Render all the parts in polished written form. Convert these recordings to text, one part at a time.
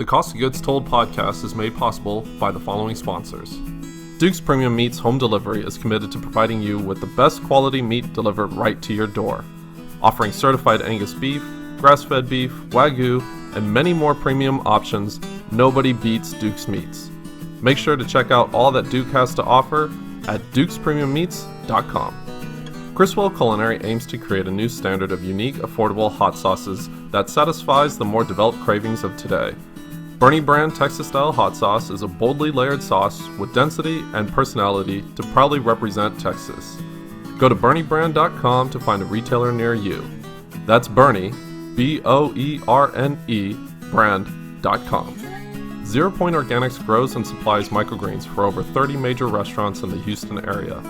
The Cost of Goods Told podcast is made possible by the following sponsors. Duke's Premium Meats Home Delivery is committed to providing you with the best quality meat delivered right to your door, offering certified Angus beef, grass-fed beef, Wagyu, and many more premium options. Nobody beats Duke's Meats. Make sure to check out all that Duke has to offer at dukespremiummeats.com. Criswell Culinary aims to create a new standard of unique, affordable hot sauces that satisfies the more developed cravings of today. Bernie Brand Texas-style hot sauce is a boldly layered sauce with density and personality to proudly represent Texas. Go to BernieBrand.com to find a retailer near you. That's Bernie, B-O-E-R-N-E, brand.com. 0 Point Organics grows and supplies microgreens for over 30 major restaurants in the Houston area.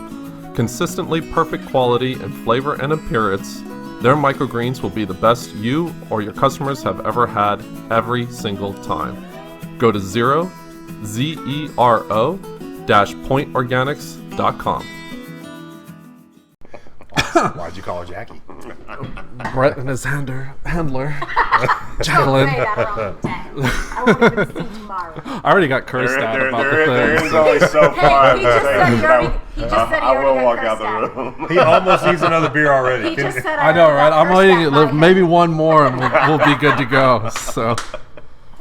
Consistently perfect quality in flavor and appearance, their microgreens will be the best you or your customers have ever had every single time. Go to pointorganics.com. Why'd you call her Jackie? Brett and his handler, Jacqueline. I won't even see tomorrow. I already got cursed at about the thing. There is only so far. He just said he already I will walk out got the cursed room. He almost needs another beer already. He just said I know, right? I'm waiting. waiting. Maybe one more, and we'll be good to go. So,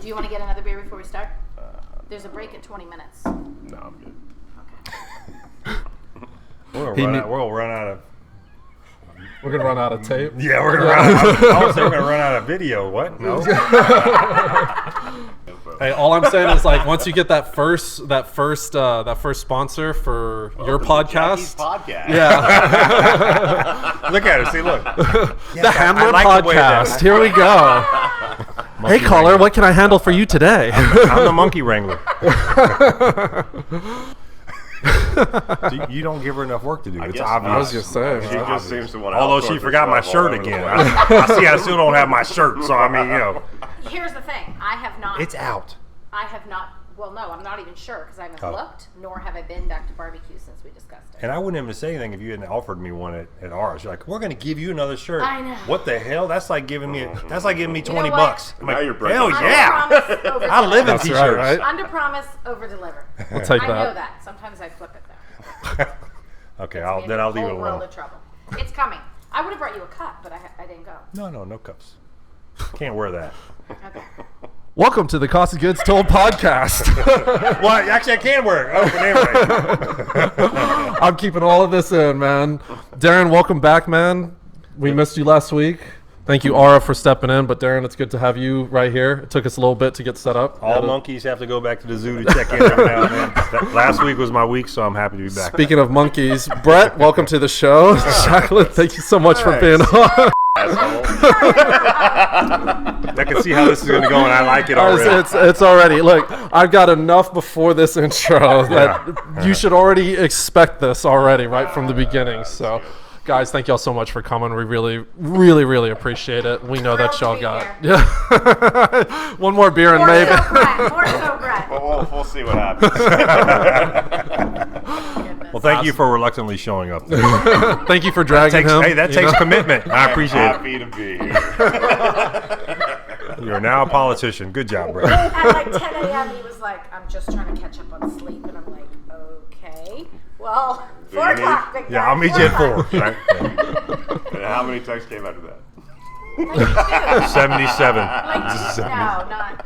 Do you want to get another beer before we start? There's a break at 20 minutes. No, I'm good. Okay. We'll run out of. we're gonna run out of tape. Yeah, we're gonna run out. I was saying we're gonna run out of video. What? No. Hey, all I'm saying is like once you get that first sponsor for your Jackie's podcast. podcast. Yeah. Look at her. See, look. The Handler I like the way that- podcast. Here we go. Hey, caller, what can I handle for you today? I'm the monkey wrangler. You don't give her enough work to do. It's guess obvious. I was just saying. She just seems to want to. Although she forgot my shirt again. I see. I still don't have my shirt. So I mean, Here's the thing. I have not. it's out. I have not. Well, no, I'm not even sure because I haven't Oh. looked, nor have I been back to barbecue since we discussed it. And I wouldn't even say anything if you hadn't offered me one at ours. You're like, we're going to give you another shirt. I know. What the hell? That's like giving me. That's like giving me know 20 what? bucks. I'm Now like, you're breaking hell the yeah! Under-promise, over-deliver. I live in That's t-shirts. right? Under promise, over deliver. We'll take I know that. that. Sometimes I flip it though. Okay, Gets me in then a I'll leave it whole world alone. of trouble. It's coming. I would have brought you a cup, but I didn't go. No cups. Can't wear that. Okay. Welcome to the Cost of Goods Told podcast. Well, actually, I can wear it. Oh, but anyway. I'm keeping all of this in, man. Darren, welcome back, man. We missed you last week. Thank you, Ara, for stepping in. But Darren, it's good to have you right here. It took us a little bit to get set up. All monkeys have to go back to the zoo to check in every now and then. Last week was my week, so I'm happy to be back. Speaking of monkeys, Brett, welcome to the show. Jacqueline, thank you so much for being on. I can see how this is going to go, and I like it already. It's already. Look, I've got enough before this intro that you should already expect this already right from the beginning. So, guys, thank y'all so much for coming. We really, really, really appreciate it. We know that y'all Thrilled to got be yeah one more beer and More maybe. so, Brett. More so, Brett. We'll see what happens. Well, thank you for reluctantly showing up. Thank you for dragging him. Hey, that takes commitment. I appreciate it. Happy to be here. You are now a politician. Good job, bro. At like 10 a.m., he was like, I'm just trying to catch up on sleep. And I'm like, okay. Well, 4 o'clock, big guy. Yeah, I'll meet you at 4. Right? And how many texts came after that? 77. No, not.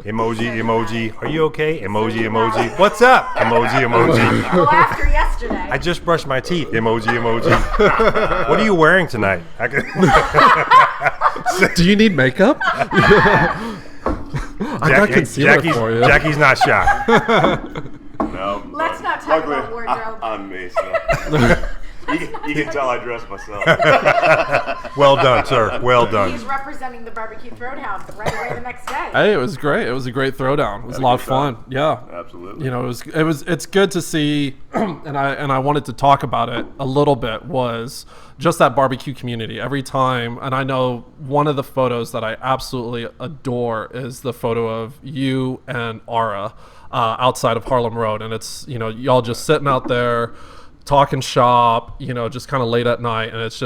Emoji. Are you okay? Emoji. What's up? Emoji. Well, after yesterday. I just brushed my teeth. Emoji. What are you wearing tonight? Do you need makeup? I got concealer for you. Jackie's not shy. No. Let's not talk about wardrobe. On me, so. You can tell I dress myself. Well done, sir. Well done. He's representing the barbecue throwdown right away the next day. Hey, it was great. It was a great throwdown. It was a lot of fun. Yeah. Absolutely. You know, it's good to see, and I wanted to talk about it a little bit, was just that barbecue community every time. And I know one of the photos that I absolutely adore is the photo of you and Ara outside of Harlem Road. And it's, you know, y'all just sitting out there talking shop, you know, just kind of late at night. And it's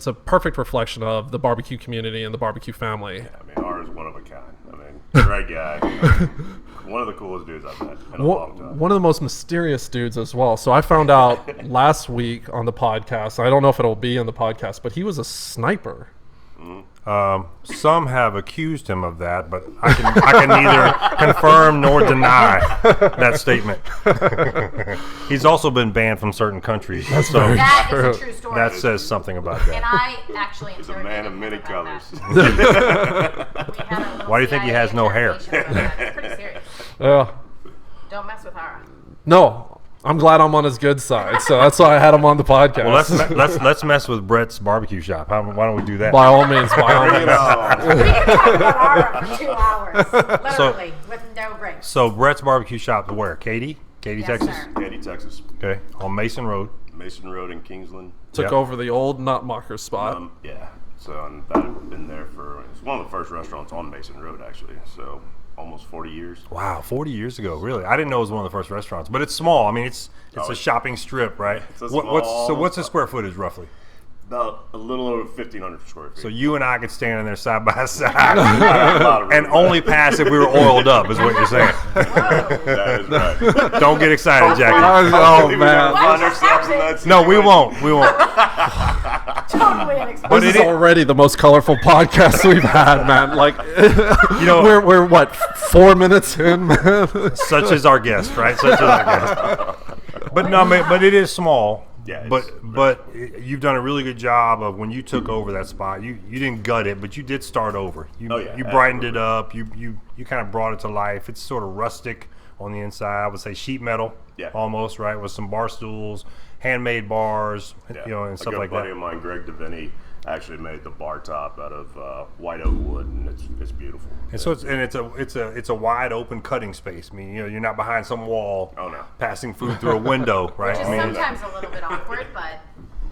a perfect reflection of the barbecue community and the barbecue family. I mean, ours is one of a kind. I mean, Great guy. One of the coolest dudes I've met in a long time. One of the most mysterious dudes as well. So I found out last week on the podcast, I don't know if it'll be in the podcast, but he was a sniper. Some have accused him of that, but I can neither confirm nor deny that statement. He's also been banned from certain countries. That is a true story. That says something about And that. I actually He's a man of many colors. Why do you think he has no hair? It's pretty serious. Yeah. Don't mess with Hara. No, I'm glad I'm on his good side. So that's why I had him on the podcast. Well, let's mess with Brett's barbecue shop. Why don't we do that? By all means, by all Bring it means. on. We can talk about Hara for 2 hours, literally, with no breaks. So Brett's barbecue shop where? Katy, Yes, Texas. sir. Katy, Texas. Okay, on Mason Road. Mason Road in Kingsland. Took Yep. over the old Nutmucker spot. Yeah. So and that had been there it's one of the first restaurants on Mason Road, actually. So almost 40 years. Wow, 40 years ago, really? I didn't know it was one of the first restaurants, but it's small. I mean, it's a shopping strip, right? It's a What's the square footage roughly? About a little over 1,500 square feet. So you and I could stand in there side by A side lot of and room. only pass if we were oiled up, is what you're saying. That is right. Don't get excited, Jackie. Oh, Hopefully we don't man. find ourselves in that No, we situation. won't. We won't. Totally unexpected. But This it is is- already the most colorful podcast we've had, man. Like, You know, we're what, 4 minutes in, man? such as our guest, right? Such as our guest. But no, but it is small. Yeah, But you've done a really good job of when you took over that spot. You didn't gut it, but you did start over. You brightened it up. You kind of brought it to life. It's sort of rustic on the inside. I would say sheet metal, almost, right, with some bar stools, handmade bars, and stuff like A good buddy that. of mine, Greg DeVinny, actually made the bar top out of white oak wood, and it's beautiful. And so it's a wide open cutting space. I mean, you're not behind some wall. Oh, no. Passing food through a window, right? Which is I mean, sometimes a little bit awkward, but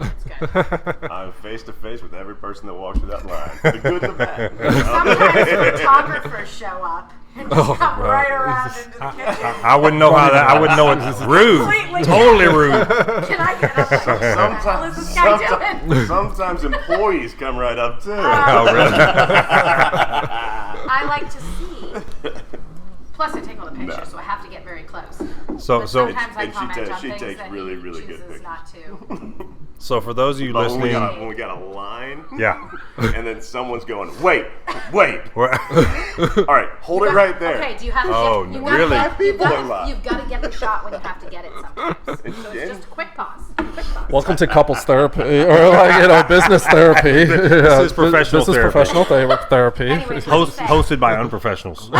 it's good. I'm face to face with every person that walks through that line, the good and the bad. Sometimes photographers show up and just come right around into the kitchen. I wouldn't know how that. I wouldn't know it's rude. Completely. Totally rude. Can I get up there? What is this guy doing? Sometimes employees come right up too. Oh, really? I like to see. Plus, I take all the pictures, so I have to get very close. So But sometimes I and she comment takes- on she things takes that really, he really good chooses pictures. not to. So for those of you But when we listening, got a line, yeah. and then someone's going, wait. We're- All right, hold it right there. Okay, do you have to Oh, get, really? You've got to get the shot when you have to get it sometimes. So it's just a quick pause. Welcome to couples therapy, or business therapy. This is professional This is therapy. professional therapy. Anyways, hosted by unprofessionals.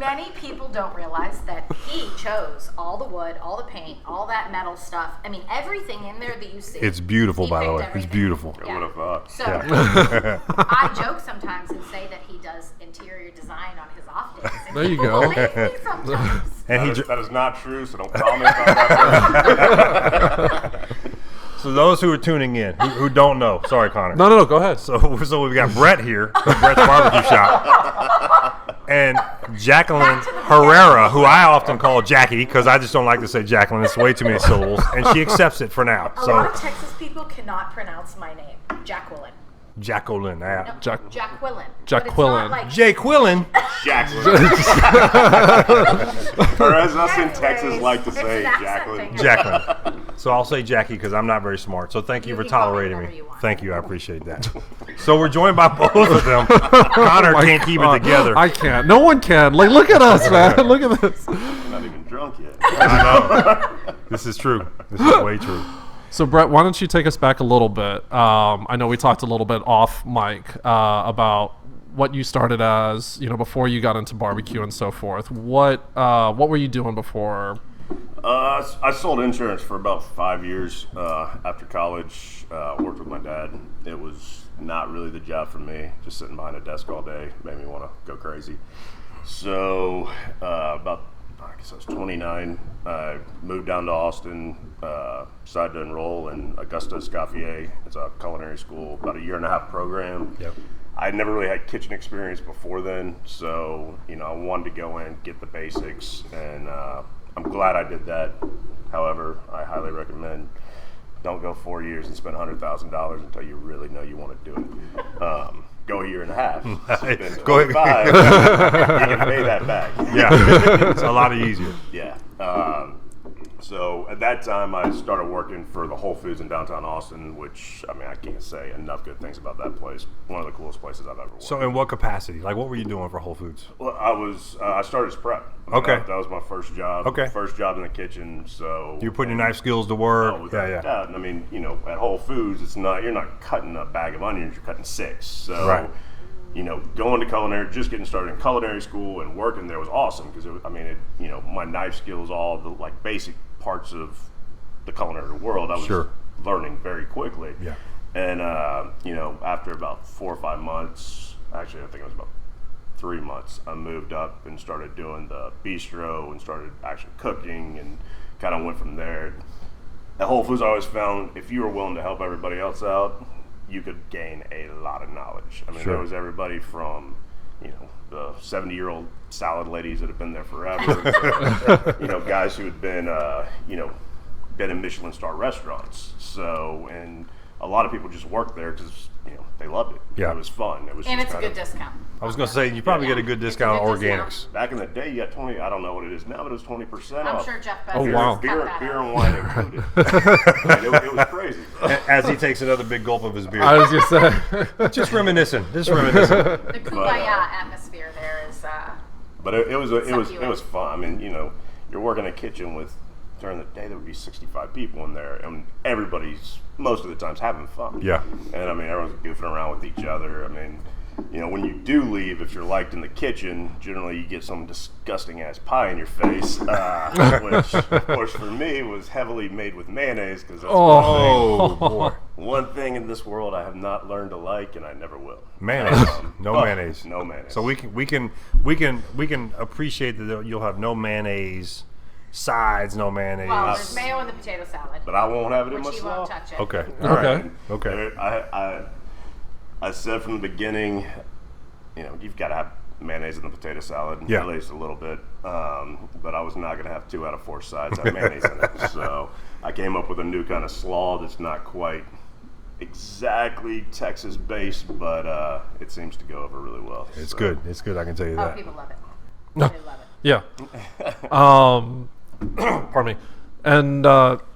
many people don't realize that he chose all the wood, all the paint, all that metal stuff. I mean, everything in there that you see. It's beautiful, He by the picked way. It's everything. beautiful. I would have thought. So I joke sometimes and say that he does interior design on his off days. And There you people go. believe me sometimes. And That is not true, so don't comment on that. so those who are tuning in, who don't know, sorry, Connor. No, go ahead. So we've got Brett here, from Brett's Barbecue Shop, and Jacqueline Herrera, who I often call Jackie because I just don't like to say Jacqueline. It's way too many syllables, and she accepts it for now. A lot of Texas people cannot pronounce my name, Jacqueline. Jacqueline, No, Jack- Jacqueline. Jacqueline. But it's not like Jay Quillen. Jacqueline. Or as us in Anyways, Texas like to it's say, an accent Jacqueline. thing. Jacqueline. So I'll say Jackie because I'm not very smart. So thank you You for can call me tolerating whatever me. you want. Thank you. I appreciate that. So we're joined by both of them. Connor can't keep it together. I can't. No one can. Like, look at us, man. Look at this. I'm not even drunk yet. I know. This is true. This is way true. So, Brett, why don't you take us back a little bit? I know we talked a little bit off mic about what you started as, before you got into barbecue and so forth. What were you doing before? I sold insurance for about 5 years after college. Worked with my dad. It was not really the job for me. Just sitting behind a desk all day made me want to go crazy. So I guess I was 29. I moved down to Austin, decided to enroll in Augusta Escoffier. It's a culinary school, about a 1.5-year program. Yep. I never really had kitchen experience before then, so I wanted to go in, get the basics, and I'm glad I did that. However, I highly recommend don't go 4 years and spend $100,000 until you really know you want to do it. go a year and a half. Spend Go ahead. 25, you can pay that back. Yeah, it's a lot easier. Yeah. So at that time, I started working for the Whole Foods in downtown Austin, which, I mean, I can't say enough good things about that place. One of the coolest places I've ever worked. So in what capacity? Like, what were you doing for Whole Foods? Well, I started as prep. Okay. That was my first job. Okay. First job in the kitchen. So You're putting your knife skills to work. Oh, without a doubt. And I mean, you know, at Whole Foods, you're not cutting a bag of onions, you're cutting 6. So, Right. you know, going to culinary, just getting started in culinary school and working there was awesome because, you know, my knife skills, all the like basic parts of the culinary world, I was Sure. learning very quickly. Yeah. And, you know, after about 4 or 5 months, actually, I think it was about 3 months, I moved up and started doing the bistro and started actually cooking and kind of went from there. At Whole Foods, I always found if you were willing to help everybody else out, you could gain a lot of knowledge. I mean, Sure. there was everybody from, you know, the 70-year-old salad ladies that have been there forever, to, you know, guys who had been, you know, been in Michelin star restaurants. So, and a lot of people just worked there because, you know, they loved it. Yeah. It was fun. It was And just it's a kind good of, discount. I was going to say, you probably get a good discount on It's a good organics. back in the day, you got 20, I don't know what it is now, but it was 20% I'm off. sure Jeff Oh, Bezos wow. cut Beer, that beer out. and wine included. it was crazy. As he takes another big gulp of his beer. I was gonna say. Just reminiscing. Just reminiscing. The kumbaya atmosphere there is. But it was you it was fun. I mean, you know, you're working in a kitchen with, during the day there would be 65 people in there, and everybody's most of the times having fun. Yeah. And I mean, everyone's goofing around with each other. I mean, you know, when you do leave, if you're liked in the kitchen, generally you get some disgusting ass pie in your face, which of course for me was heavily made with mayonnaise because that's Oh, boy. one thing in this world I have not learned to like, and I never will. Mayonnaise. No but mayonnaise. No mayonnaise. So we can appreciate that you'll have no mayonnaise sides, no mayonnaise. Well, there's mayo in the potato salad, But I won't have it in my which he won't slaw. touch it. Okay. All Okay. right. Okay. There- I said from the beginning, you know, you've got to have mayonnaise in the potato salad, Yeah. at least a little bit. But I was not going to have 2 out of 4 sides have mayonnaise in it. So I came up with a new kind of slaw that's not quite exactly Texas based, but it seems to go over really well. It's So, good. It's good. I can tell you Oh, that. people love it. They love it. Yeah. Pardon me. And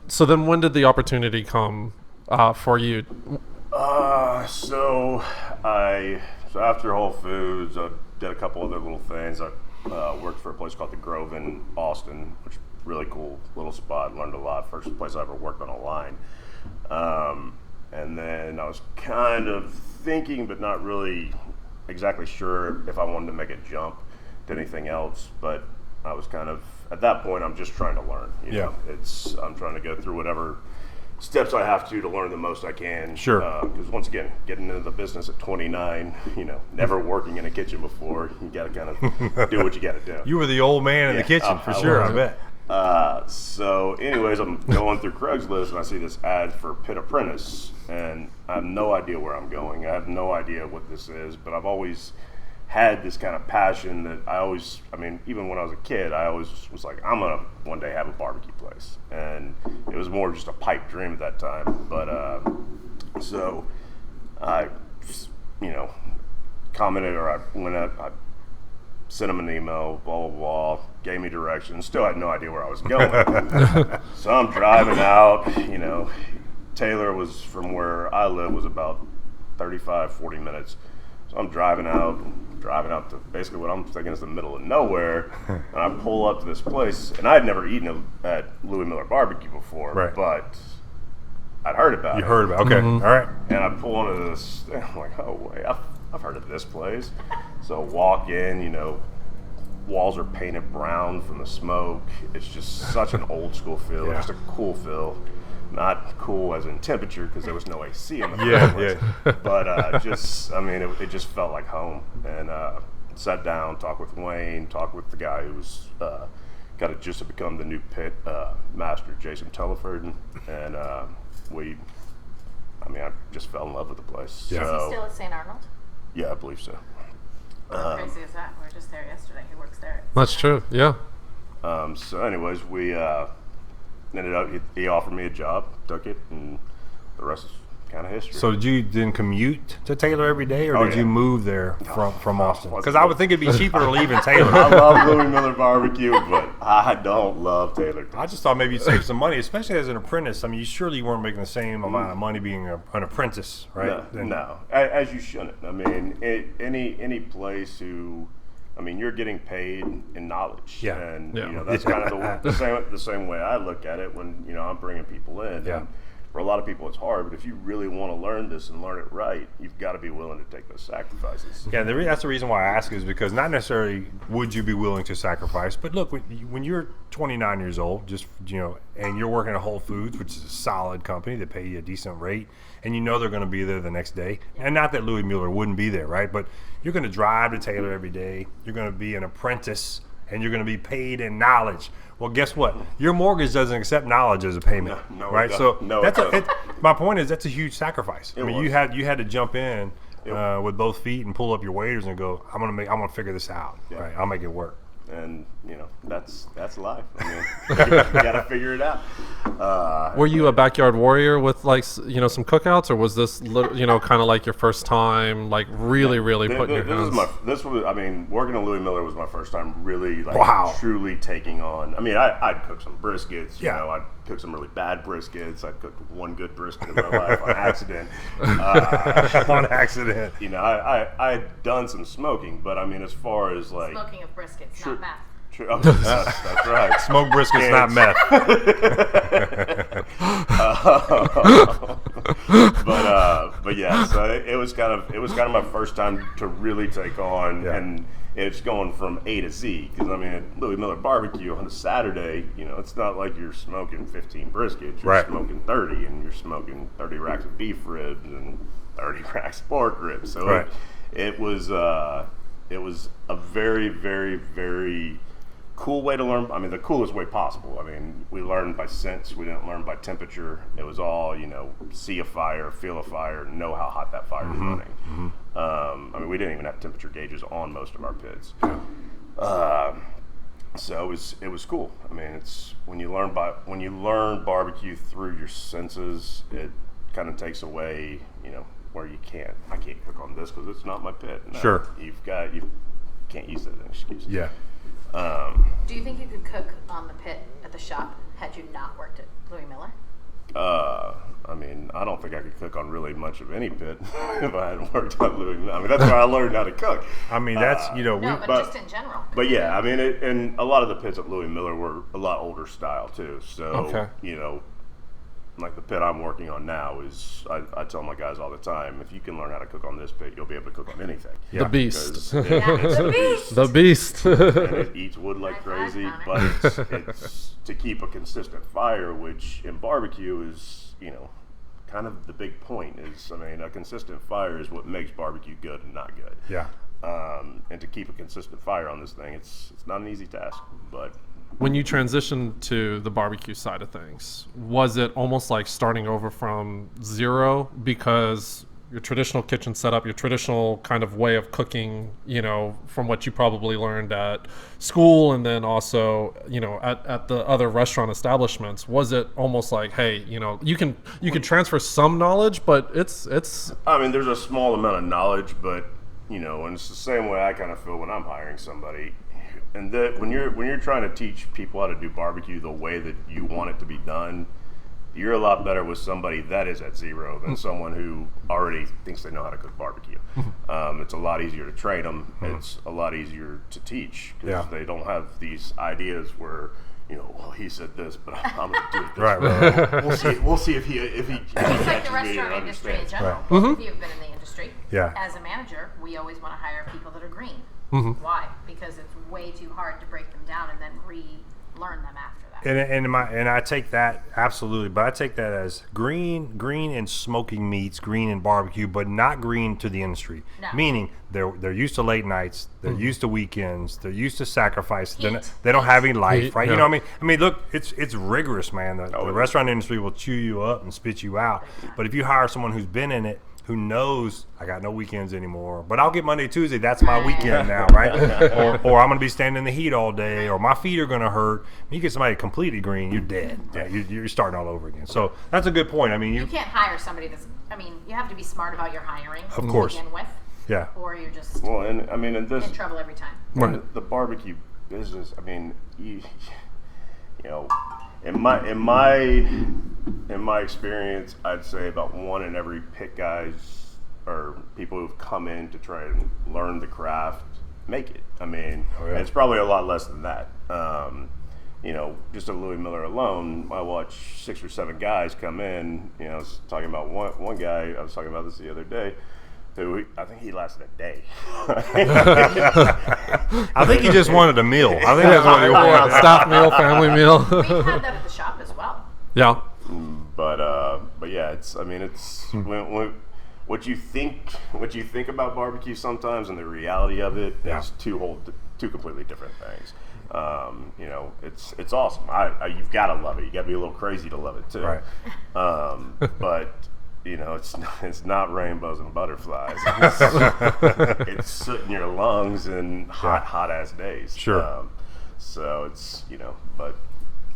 so then when did the opportunity come for you? So after Whole Foods, I did a couple other little things. I worked for a place called The Grove in Austin, which is a really cool little spot. Learned a lot. First place I ever worked on a line. And then I was kind of thinking, but not really exactly sure if I wanted to make a jump to anything else. But I was kind of, at that point, I'm just trying to learn. You know? I'm trying to go through whatever steps I have to learn the most I can. Sure. Because once again, getting into the business at 29, you know, never working in a kitchen before, you got to kind of do what you got to do. You were the old man in the Yeah. kitchen for sure. I bet. So anyways, I'm going through Craigslist and I see this ad for Pit Apprentice, and I have no idea where I'm going. I have no idea what this is, but I've always had this kind of passion that I mean, even when I was a kid, I always was like, I'm gonna one day have a barbecue place, and it was more just a pipe dream at that time. But so I just, you know, commented, or I sent him an email, blah, blah, blah, gave me directions, still had no idea where I was going. So I'm driving out, you know, Taylor was, from where I live, was about 35, 40 minutes. So I'm driving out to basically what I'm thinking is the middle of nowhere, and I pull up to this place, and I had never eaten at Louis Miller Barbecue before, Right. but I'd heard about it. You heard about it. Okay. All right. And I pull into this, and I'm like, oh, wait, I've heard of this place. So walk in, you know, walls are painted brown from the smoke. It's just such an old school feel, Yeah. just a cool feel. Not cool as in temperature because there was no AC in the Yeah, place. But just, I mean, it just felt like home. And sat down, talked with Wayne, talked with the guy who was got it just to become the new pit master, Jason Teleford, and I just fell in love with the place. Yeah. Is So, he still at St. Arnold? yeah, I believe so. How crazy is that? We were just there yesterday. He works there. That's true. Yeah. So anyways, we ended up, he offered me a job, took it, and the rest is kind of history. So did you then commute to Taylor every day, or did you move there from Austin? Because I would think it'd be cheaper to leave in Taylor. I love Louis Miller barbecue, but I don't love Taylor. I just thought maybe you'd save some money, especially as an apprentice. I mean, you surely weren't making the same amount of money being an apprentice, right? No, as you shouldn't. I mean, any place I mean, you're getting paid in knowledge, and you know that's kind of the same way I look at it when I'm bringing people in. Yeah. And for a lot of people, it's hard, but if you really want to learn this and learn it right, you've got to be willing to take those sacrifices. Yeah, that's the reason why I ask is because not necessarily would you be willing to sacrifice, but look, when you're 29 years old, and you're working at Whole Foods, which is a solid company that pay you a decent rate, and you know they're going to be there the next day, and not that Louis Mueller wouldn't be there, right? But you're going to drive to Taylor every day. You're going to be an apprentice, and you're going to be paid in knowledge. Well, guess what? Your mortgage doesn't accept knowledge as a payment, right? So my point is that's a huge sacrifice. You had to jump in with both feet and pull up your waders and go, I'm gonna figure this out. Yeah. Right? I'll make it work. And that's life. I mean, you gotta figure it out. Were you a backyard warrior with some cookouts, or was this kind of like your first time really putting your hands? Working at Louis Miller was my first time really truly taking on. I mean, I'd cook some briskets. I'd cook some really bad briskets. I'd cooked one good brisket in my life on accident. On accident. I had done some smoking, but I mean, as far as smoking of briskets, not meth. That's right. Smoked briskets, not meth. But yeah, so it was kind of my first time to really take on, and it's going from A to Z. Because I mean, at Louis Miller Barbecue on a Saturday, it's not like you're smoking 15 briskets. You're smoking 30, and you're smoking 30 racks of beef ribs and 30 racks of pork ribs. So it was a very, very, very cool way to learn. I mean, the coolest way possible. I mean, we learned by sense. We didn't learn by temperature. It was all, see a fire, feel a fire, know how hot that fire is running. I mean, we didn't even have temperature gauges on most of our pits. So it was cool. I mean, it's when you learn barbecue through your senses, it kind of takes away, where I can't cook on this because it's not my pit. No, sure. You can't use that as an excuse. Yeah. Do you think you could cook on the pit at the shop had you not worked at Louis Miller? I mean, I don't think I could cook on really much of any pit if I hadn't worked at Louis Miller. I mean, that's where I learned how to cook. I mean, that's, but just in general. But yeah, I mean, and a lot of the pits at Louis Miller were a lot older style too. So, like the pit I'm working on now is, I tell my guys all the time, if you can learn how to cook on this pit, you'll be able to cook on anything. Yeah. The beast. The beast. And it eats wood like crazy, but it's to keep a consistent fire, which in barbecue is, kind of the big point is, I mean, a consistent fire is what makes barbecue good and not good. Yeah. And to keep a consistent fire on this thing, it's not an easy task, but... When you transitioned to the barbecue side of things, was it almost like starting over from zero because your traditional kitchen setup, your traditional kind of way of cooking, from what you probably learned at school and then also, at the other restaurant establishments, was it almost like, hey, you can transfer some knowledge, but it's I mean, there's a small amount of knowledge, but, and it's the same way I kind of feel when I'm hiring somebody. And that when you're trying to teach people how to do barbecue the way that you want it to be done, you're a lot better with somebody that is at zero than someone who already thinks they know how to cook barbecue. It's a lot easier to train them. It's a lot easier to teach because they don't have these ideas where, well, he said this, but I'm going to do it this way. Right. We'll see if he It's like the restaurant industry in general. Right. Both of you have been in the industry. Yeah. As a manager, we always want to hire people that are green. Why? Because it's way too hard to break them down and then relearn them after that. And I take that absolutely, but I take that as green in smoking meats, green in barbecue, but not green to the industry. No. Meaning they're used to late nights, they're used to weekends, they're used to sacrifice. They don't have any life, right? Yeah. You know what I mean? I mean, look, it's rigorous, man. The restaurant industry will chew you up and spit you out. But if you hire someone who's been in it, who knows I got no weekends anymore, but I'll get Monday, Tuesday. That's my weekend now, right? or I'm going to be standing in the heat all day, or my feet are going to hurt. When you get somebody completely green, you're dead. Yeah, you're starting all over again. So that's a good point. I mean, you can't hire somebody you have to be smart about your hiring. Of course. To begin with. Yeah. Or you're just in trouble every time. Right. The barbecue business, I mean, you know, in my experience, I'd say about 1 in every pit guys or people who've come in to try and learn the craft make it. I mean, it's probably a lot less than that. You know, just at Louis Miller alone, I watch 6 or 7 guys come in. You know, I was talking about one guy. I was talking about this the other day. I think he lasted a day. I think he just wanted a meal. I think that's what he wanted. Staff meal, family meal. We've had that at the shop as well. Yeah. But yeah, it's when what you think about barbecue sometimes and the reality of it is two completely different things. You know, it's awesome. You've got to love it. You got to be a little crazy to love it too. Right. But you know, it's not rainbows and butterflies. It's soot in your lungs and hot ass days. Sure. So it's, you know, but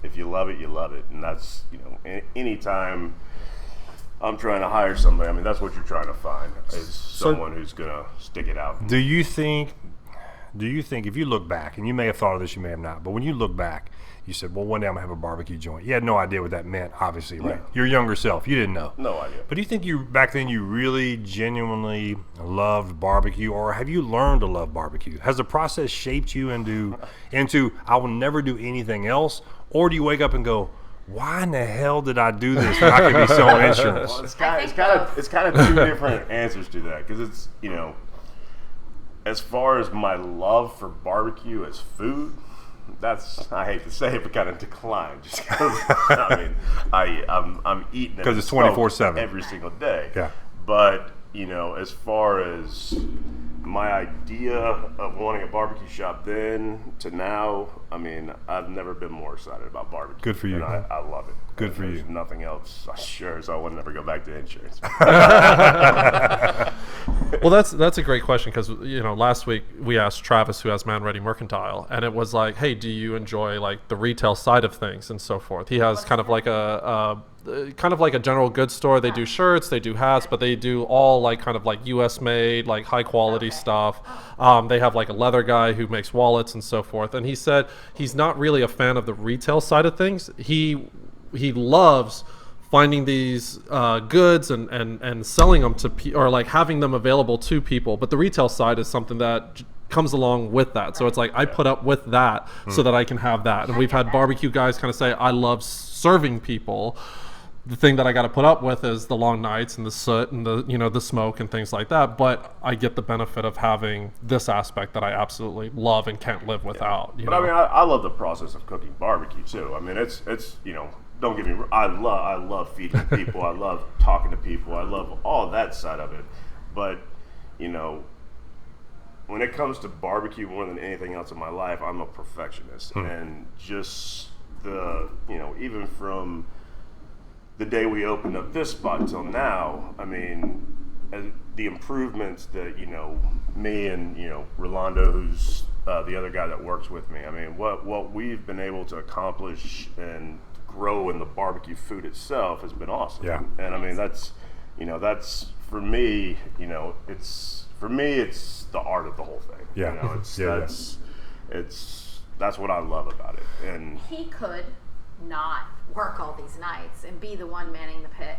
if you love it, you love it, and that's, you know, anytime I'm trying to hire somebody, I mean, that's what you're trying to find is someone who's gonna stick it out. Do you think if you look back, and you may have thought of this, you may have not, but when you look back, you said, well, one day I'm going to have a barbecue joint. You had no idea what that meant, obviously, right? No. Your younger self, you didn't know. No idea. But do you think back then you really genuinely loved barbecue, or have you learned to love barbecue? Has the process shaped you into I will never do anything else? Or do you wake up and go, why in the hell did I do this when I could be selling insurance? Well, it's kind of two different answers to that, because it's, you know, as far as my love for barbecue as food, that's, I hate to say it, but kind of declined, just because I mean I'm eating it because it's 24/7 every single day. Yeah. But you know, as far as my idea of wanting a barbecue shop then to now, I mean, I've never been more excited about barbecue. Good for you. And I love it. Good for you. There's nothing else, sure, so I would never go back to insurance. Well, that's a great question, because, you know, last week we asked Travis, who has Man Ready Mercantile, and it was like, hey, do you enjoy like the retail side of things and so forth? He has kind of like a general goods store. They do shirts, they do hats, but they do all like kind of like U.S. made, like high quality stuff. They have like a leather guy who makes wallets and so forth. And he said he's not really a fan of the retail side of things. He loves finding these goods and selling them to or like having them available to people. But the retail side is something that comes along with that. So it's like I put up with that so that I can have that. And we've had barbecue guys kind of say, I love serving people. The thing that I got to put up with is the long nights and the soot and the, you know, the smoke and things like that. But I get the benefit of having this aspect that I absolutely love and can't live without. You know? I mean, I love the process of cooking barbecue too. I mean, it's you know, don't get me wrong, I love feeding people. I love talking to people. I love all that side of it. But, you know, when it comes to barbecue more than anything else in my life, I'm a perfectionist. And just the, you know, even from the day we opened up this spot till now, I mean, the improvements that, you know, me and, you know, Rolando, who's the other guy that works with me, I mean, what we've been able to accomplish and grow in the barbecue food itself has been awesome. Yeah. And I mean, that's, you know, that's for me, you know, it's the art of the whole thing. Yeah. You know, that's what I love about it. And he could not work all these nights and be the one manning the pit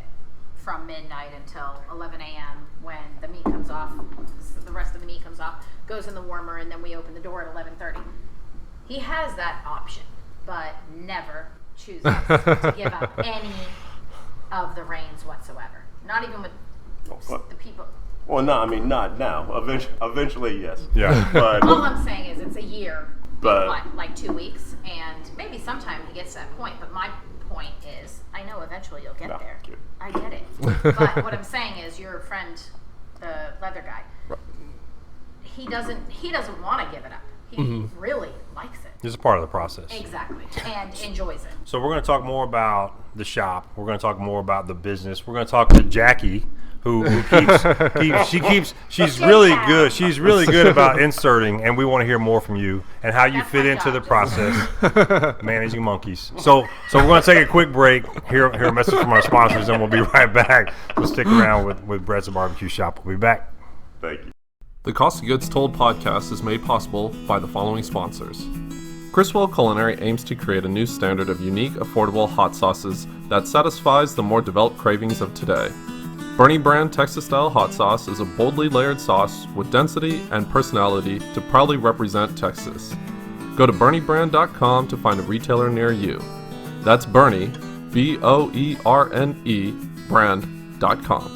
from midnight until 11 a.m. when the meat comes off, the rest of the meat comes off, goes in the warmer, and then we open the door at 11:30. He has that option, but never chooses to give up any of the reins whatsoever. Not even with the people. Well, no, I mean, not now. Eventually, yes. Yeah. But all I'm saying is it's a year, like 2 weeks, and maybe sometime he gets to that point. But my point is, I know eventually you'll get there. Cute. I get it. But what I'm saying is, your friend, the leather guy, he doesn't want to give it up. He really likes it. It's a part of the process. Exactly. And enjoys it. So we're going to talk more about the shop. We're going to talk more about the business. We're going to talk to Jackie who she's really good. She's really good about inserting, and we want to hear more from you and how you fit into the process managing monkeys. So we're going to take a quick break, hear a message from our sponsors, and we'll be right back. So stick around with Brett's Barbecue Shop. We'll be back. Thank you. The Cost of Goods Told podcast is made possible by the following sponsors. Criswell Culinary aims to create a new standard of unique, affordable hot sauces that satisfies the more developed cravings of today. Bernie Brand Texas-style hot sauce is a boldly layered sauce with density and personality to proudly represent Texas. Go to BernieBrand.com to find a retailer near you. That's Bernie, B-O-E-R-N-E, brand.com.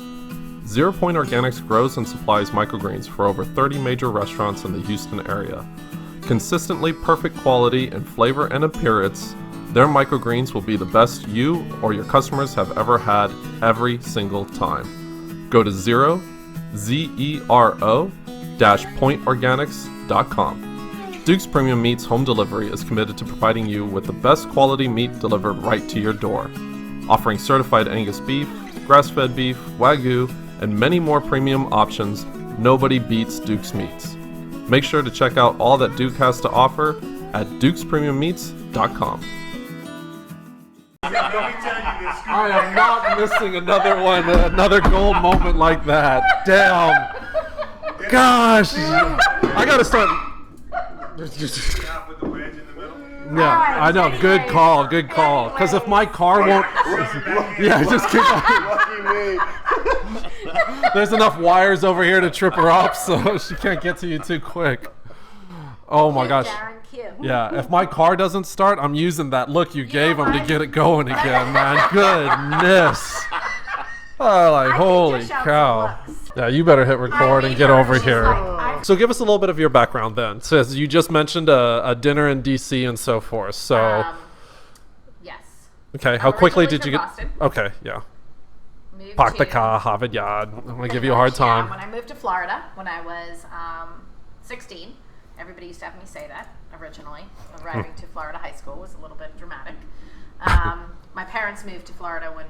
0 Point Organics grows and supplies microgreens for over 30 major restaurants in the Houston area. Consistently perfect quality in flavor and appearance, their microgreens will be the best you or your customers have ever had every single time. Go to zero-pointorganics.com. Duke's Premium Meats Home Delivery is committed to providing you with the best quality meat delivered right to your door. Offering certified Angus beef, grass-fed beef, Wagyu, and many more premium options, nobody beats Duke's Meats. Make sure to check out all that Duke has to offer at dukespremiummeats.com. I am not missing another gold moment like that. Damn. Gosh. I gotta start. Yeah, I know. Good call. Because if my car won't, yeah, just keep on. Lucky me. There's enough wires over here to trip her up, so she can't get to you too quick. Oh my gosh. Yeah, if my car doesn't start, I'm using that look you gave him to get it going again, man. Goodness. Oh, like, holy cow. Yeah, you better hit record and get over here. So give us a little bit of your background then. So you just mentioned a dinner in D.C. and so forth. So yes. Okay, how quickly did you get? Boston. Okay, yeah. Park the car, Harvard Yard. I'm gonna give you a hard time. Yeah, when I moved to Florida when I was 16, everybody used to have me say that originally. Arriving to Florida high school was a little bit dramatic. My parents moved to Florida when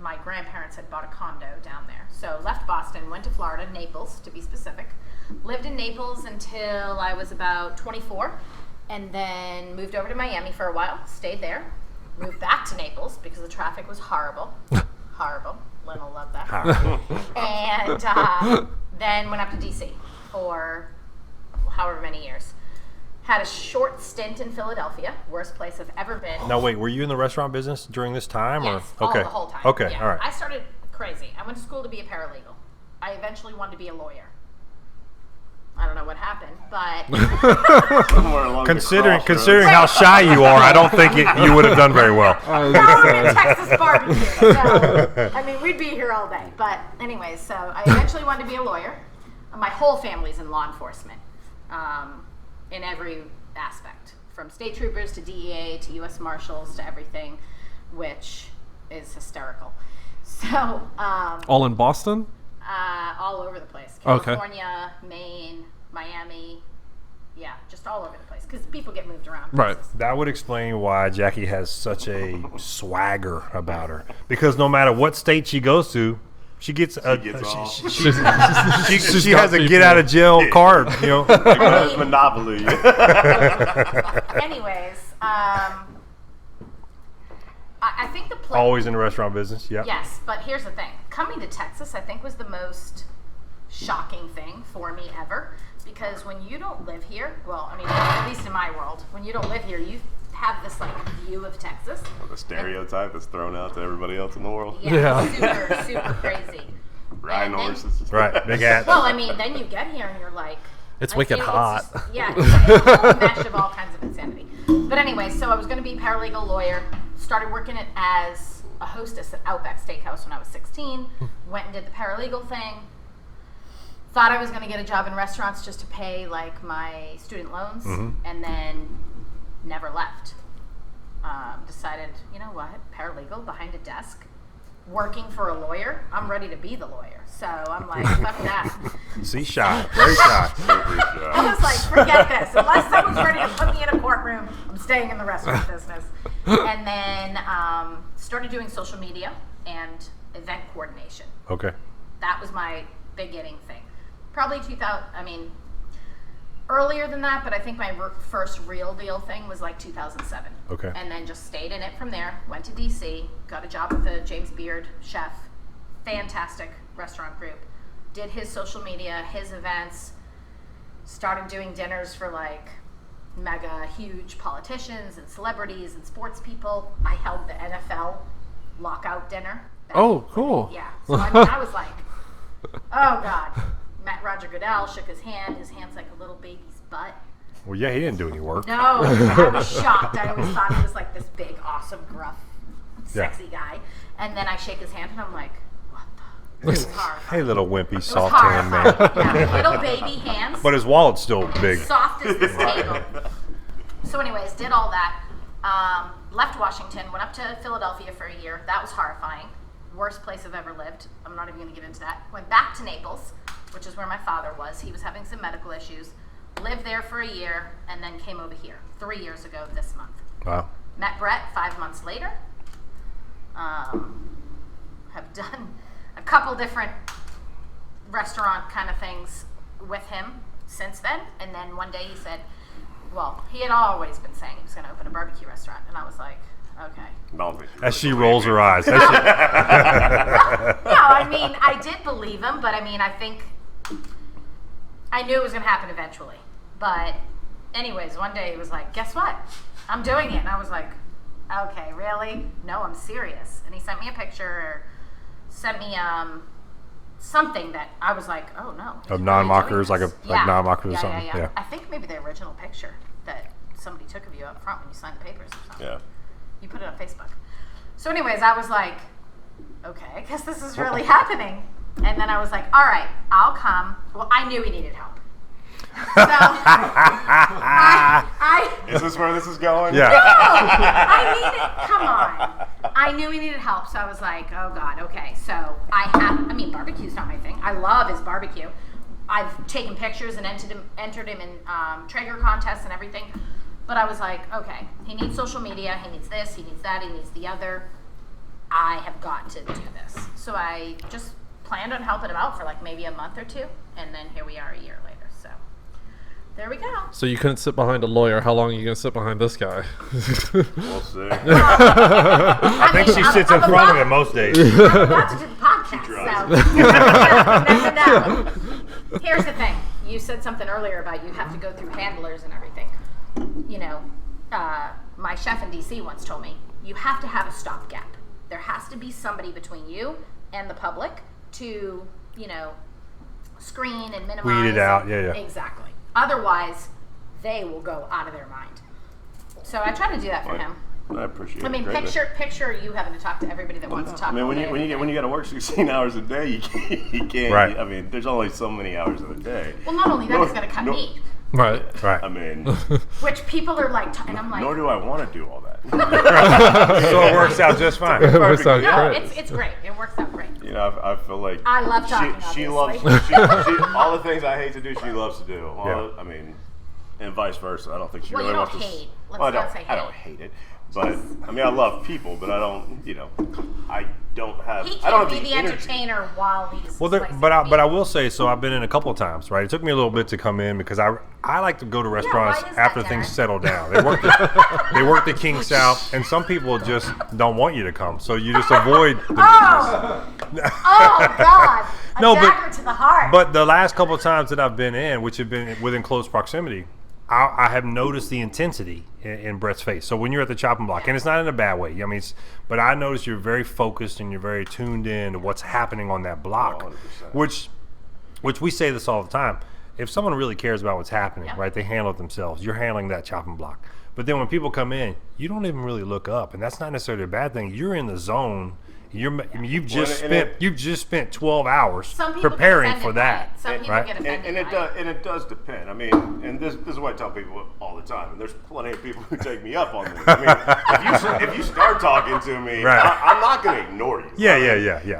my grandparents had bought a condo down there. So left Boston, went to Florida, Naples to be specific. Lived in Naples until I was about 24, and then moved over to Miami for a while, stayed there. Moved back to Naples because the traffic was horrible. Horrible. Lynn will love that. And then went up to D.C. for however many years. Had a short stint in Philadelphia, worst place I've ever been. Now wait, were you in the restaurant business during this time? Yes, or? Okay. the whole time. Okay, yeah. all right. I started crazy. I went to school to be a paralegal. I eventually wanted to be a lawyer. I don't know what happened, but considering how shy you are, I don't think you would have done very well. we're in Texas barbecue, so I mean we'd be here all day. But anyways, so I eventually wanted to be a lawyer. My whole family's in law enforcement, in every aspect, from state troopers to DEA to U.S. Marshals to everything, which is hysterical. So all in Boston? All over the place. Okay. California, Maine, Miami. Yeah, just all over the place because people get moved around. Right. That would explain why Jackie has such a swagger about her. Because no matter what state she goes to, she has a get out of jail card. You know, Monopoly. Anyways, I think the place. Always in the restaurant business. Yeah. Yes, but here's the thing: coming to Texas, I think was the most shocking thing for me ever. Because when you don't live here, well, I mean, at least in my world, when you don't live here, you have this like view of Texas. The stereotype that's thrown out to everybody else in the world. Yeah. Super crazy. Riding horses. Right, big hat. Well, I mean, then you get here and you're like, It's wicked hot. It's a whole mesh of all kinds of insanity. But anyway, so I was going to be a paralegal lawyer. Started working it as a hostess at Outback Steakhouse when I was 16. Went and did the paralegal thing. Thought I was going to get a job in restaurants just to pay like my student loans, and then never left. Decided, you know what, paralegal behind a desk, working for a lawyer. I'm ready to be the lawyer. So I'm like, fuck that. See, shy, very shy. I was like, forget this. Unless someone's ready to put me in a courtroom, I'm staying in the restaurant business. And then started doing social media and event coordination. Okay. That was my beginning thing. Probably earlier than that, but I think my first real deal thing was like 2007. Okay. And then just stayed in it from there. Went to DC, got a job with the James Beard chef, fantastic restaurant group. Did his social media, his events. Started doing dinners for like mega huge politicians and celebrities and sports people. I held the NFL lockout dinner. Oh, cool. Yeah. So I was like, oh God. Met Roger Goodell, shook his hand. His hand's like a little baby's butt. Well, yeah, he didn't do any work. No, I was shocked. I always thought he was like this big, awesome, gruff, sexy guy. And then I shake his hand and I'm like, what the? It was horrifying. Hey, little wimpy, It was soft hand man. horrifying. Yeah, little baby hands. But his wallet's still big. Soft as this table. So anyways, did all that. Left Washington, went up to Philadelphia for a year. That was horrifying. Worst place I've ever lived. I'm not even going to get into that. Went back to Naples, which is where my father was. He was having some medical issues. Lived there for a year, and then came over here 3 years ago this month. Wow. Met Brett 5 months later. Have done a couple different restaurant kind of things with him since then. And then one day he said, well, he had always been saying he was going to open a barbecue restaurant. And I was like, okay. As she rolls her eyes. No, I mean, I did believe him, but I mean, I think I knew it was going to happen eventually. But anyways, one day he was like, guess what? I'm doing it. And I was like, okay, really? No, I'm serious. And he sent me a picture, or sent me something that I was like, oh no. Of non-mockers, like non-mockers or something? Yeah. I think maybe the original picture that somebody took of you up front when you signed the papers or something. Yeah. You put it on Facebook. So anyways, I was like, okay, I guess this is really happening. And then I was like, all right, I'll come. Well, I knew he needed help. So Is this where this is going? Yeah. No, come on. I knew he needed help, so I was like, oh God, okay. So barbecue's not my thing. I love his barbecue. I've taken pictures and entered him in Traeger contests and everything. But I was like, okay, he needs social media, he needs this, he needs that, he needs the other. I have got to do this. So I just planned on helping him out for like maybe a month or two, and then here we are a year later. So there we go. So you couldn't sit behind a lawyer. How long are you going to sit behind this guy? We'll see. I think she sits in front of him most days. I'm about to do the podcast, so you never know. Here's the thing. You said something earlier about you have to go through handlers and everything. You know, my chef in DC once told me, you have to have a stopgap. There has to be somebody between you and the public to, screen and minimize. Weed it out, yeah. Exactly. Otherwise, they will go out of their mind. So I try to do that for him. I appreciate it. I mean, picture you having to talk to everybody that wants to talk. I mean, when you got to work 16 hours a day, you can't. Right. I mean, there's only so many hours in a day. Well, not only that, he's going to cut meat. Right. I mean, which people are like, and I'm like, nor do I want to do all that. So it works out just fine. It works out no, great. it's great. It works out great. I feel like I love talking. She obviously. loves she, all the things I hate to do. She loves to do. I mean, and vice versa. I don't think she really wants to. Hate. I don't hate it. But I mean, I love people, but I don't. I don't have. He I don't can't have be the entertainer while he's. Well, but I will say, so I've been in a couple of times, right? It took me a little bit to come in because I like to go to restaurants why is after that, things Darren? settle down. They work the kinks out, and some people just don't want you to come, so you just avoid the business. Oh God! No, dagger to the heart. But the last couple of times that I've been in, which have been within close proximity, I have noticed the intensity in Brett's face. So when you're at the chopping block, and it's not in a bad way. I mean, but I notice you're very focused and you're very tuned in to what's happening on that block. 100%. Which we say this all the time. If someone really cares about what's happening, right, they handle it themselves. You're handling that chopping block. But then when people come in, you don't even really look up, and that's not necessarily a bad thing. You're in the zone. You've just spent 12 hours preparing for that. Some people right? get offended and it does depend. I mean, and this is what I tell people all the time. And there's plenty of people who take me up on this. I mean, if you start talking to me, right. I'm not going to ignore you. Yeah.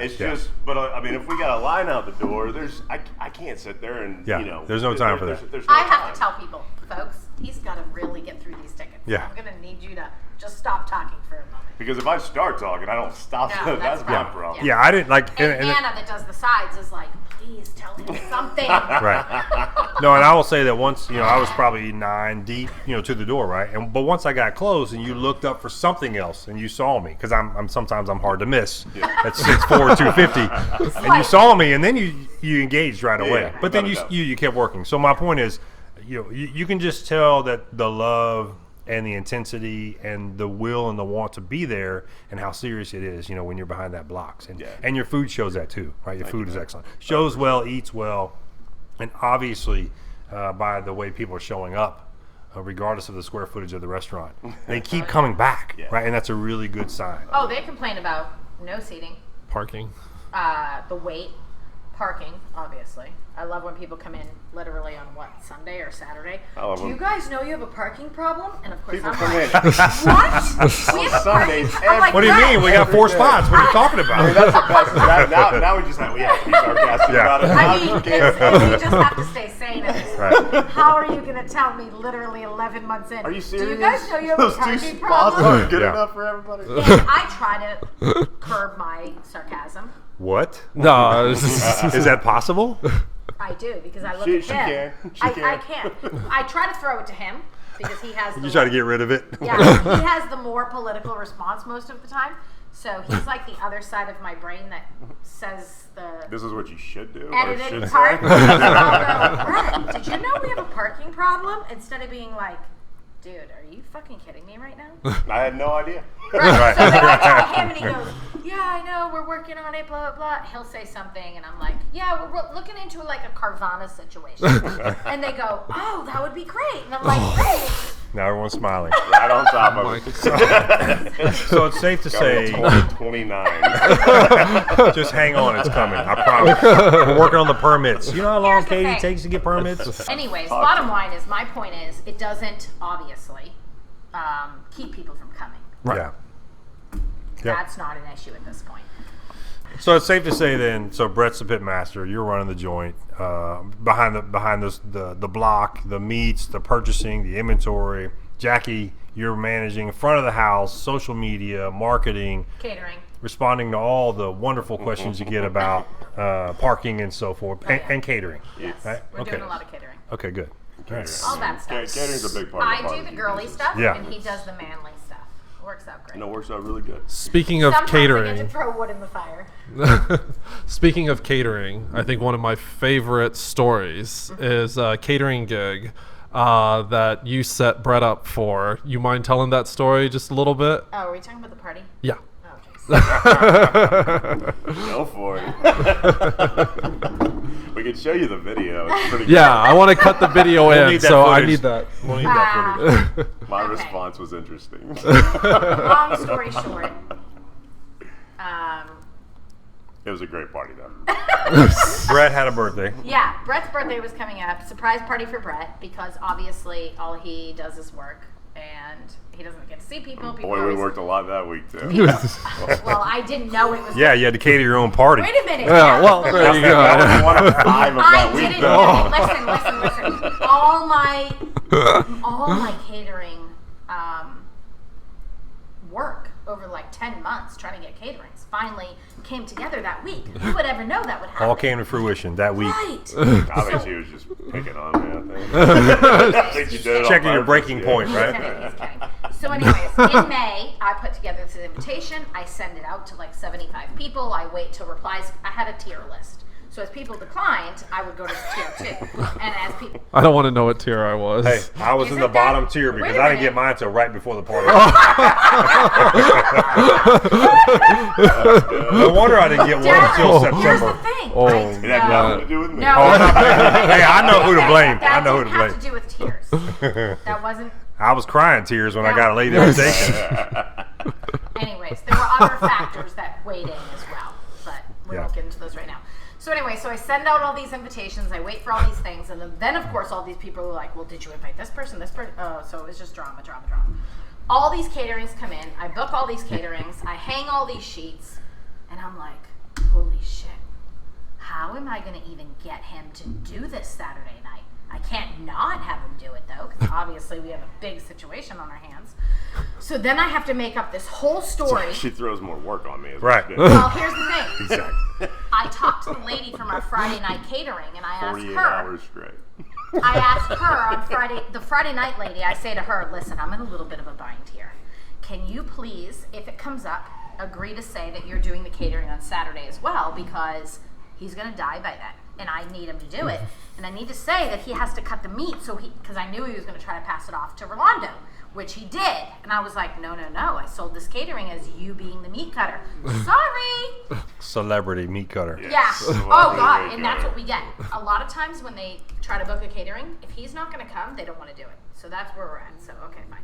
It's just, but I mean, if we got a line out the door, I can't sit there and there's no time for that. There's no I have time. to tell people, folks, he's got to really get through these tickets. Yeah. I'm going to need you to just stop talking for a moment. Because if I start talking, I don't stop. No, that's my right. problem. Yeah, I didn't like. And Anna that does the sides is like, please tell him something. Right. No, and I will say that once, I was probably 9 deep, to the door, right? But once I got close and you looked up for something else and you saw me, because sometimes I'm hard to miss at 6'4", 250, and you saw me, and then you engaged right away. Yeah, but then you kept working. So my point is, you can just tell that the love and the intensity and the will and the want to be there and how serious it is, when you're behind that blocks. And your food shows that too, right? Your food is excellent. Shows well, eats well, and obviously by the way people are showing up, regardless of the square footage of the restaurant, they keep coming back, right? And that's a really good sign. Oh, they complain about no seating. Parking. The wait. Parking, obviously. I love when people come in literally on Sunday or Saturday. Do you guys know you have a parking problem? And of course People I'm come like, in. what? We have a parking Sundays, problem. Like, What do you mean? We got 4 spots. What are you talking about? That's the best. Now we have to be sarcastic about it. I mean, we just have to stay sane at this point. Right. How are you going to tell me literally 11 months in? Are you serious? Do you guys know you have Those a 2 parking spots problem? aren't good Yeah. enough for everybody. And I try to curb my sarcasm. What? No. Is that possible? I do, because I look She at him. can. She I can. can. I try to throw it to him because he has You try to get rid of it? Yeah, he has the more political response most of the time. So he's like the other side of my brain that says the This is what you should do. or edited should part. say. I'll go, "Brett, did you know we have a parking problem?" Instead of being like, dude, are you fucking kidding me right now? I had no idea. Right. So then I tell him and he goes, yeah, I know, we're working on it, blah, blah, blah. He'll say something and I'm like, yeah, we're looking into like a Carvana situation. And they go, oh, that would be great. And I'm like, great. Now everyone's smiling. Right on top of it. So it's safe to say, 2029. just hang on, it's coming. I promise. We're working on the permits. You know how long Here's the Katie thing. takes to get permits? Anyways, bottom line is, my point is, it doesn't obviously keep people from coming. Right. Yeah. That's not an issue at this point. So it's safe to say then. So Brett's the pit master. You're running the joint behind the block, the meats, the purchasing, the inventory. Jackie, you're managing in front of the house, social media, marketing, Catering. responding to all the wonderful questions you get about parking and so forth, and catering. Yes. Right? We're Okay. doing a lot of catering. Okay, good. All that stuff. Catering's a big part of I do the barbecue girly business. stuff, Yeah. and he does the manly stuff. Works out great. And it works out really good. Speaking of Sometimes I get to catering, throw wood in the fire. speaking of catering, I think one of my favorite stories is a catering gig that you set Brett up for. You mind telling that story just a little bit? Oh, are we talking about the party? Yeah. Oh, jeez. Go for it. We can show you the video. It's pretty Yeah, I want to cut the video We'll in, need that so I footage. need that. We'll need that footage. good. My Okay. response was interesting. Long story short, It was a great party, though. Brett had a birthday. yeah, Brett's birthday was coming up. Surprise party for Brett, because obviously all he does is work, and he doesn't get to see people. People Boy, we always- worked a lot that week, too. Well, I didn't know it was. Yeah, you had to cater your own party. Wait a minute. Yeah, well, there you That go. was one of 5 of I that week, didn't though. know. Listen. All my catering work over like 10 months trying to get caterings finally came together that week. Who would ever know that would happen? All came to fruition that week. Right. I think she was just picking on me, I think you did it on Checking your purpose, breaking yeah. point, He's right? kidding, he's kidding. So anyways, in May, I put together this invitation. I send it out to like 75 people. I wait till replies. I had a tier list. So as people declined, I would go to tier 2. And as people... I don't want to know what tier I was. Hey, I was in the Isn't that- bottom tier because Wait a I didn't get minute. mine until right before the party. No wonder I didn't get one until Here's the September. thing. Oh, It had nothing to do with me. No. Hey, I know who to blame. That I know who to didn't have blame. to do with tears. That wasn't... I was crying tears when I No. got a late invitation. Anyways, there were other factors that weighed in as well, but we won't get into those right now. So anyway, so I send out all these invitations, I wait for all these things, and then of course all these people are like, well, did you invite this person, this person? Oh, so it was just drama. All these caterings come in, I book all these caterings, I hang all these sheets, and I'm like, holy shit, how am I going to even get him to do this Saturday night? I can't not have him do it though, because obviously we have a big situation on our hands. So then I have to make up this whole story. So she throws more work on me. Right. Well, here's the thing. Exactly. I talked to the lady from our Friday night catering, and I asked 48 her. hours straight. I asked her on Friday, the Friday night lady, I say to her, listen, I'm in a little bit of a bind here. Can you please, if it comes up, agree to say that you're doing the catering on Saturday as well, because he's going to die by then, and I need him to do it. And I need to say that he has to cut the meat, because I knew he was going to try to pass it off to Rolando, which he did. And I was like, no, I sold this catering as you being the meat cutter. Sorry. Celebrity meat cutter. Yeah. Celebrity Oh, God. meat And that's cutter. what we get. A lot of times when they try to book a catering, if he's not going to come, they don't want to do it. So that's where we're at. So, okay, fine.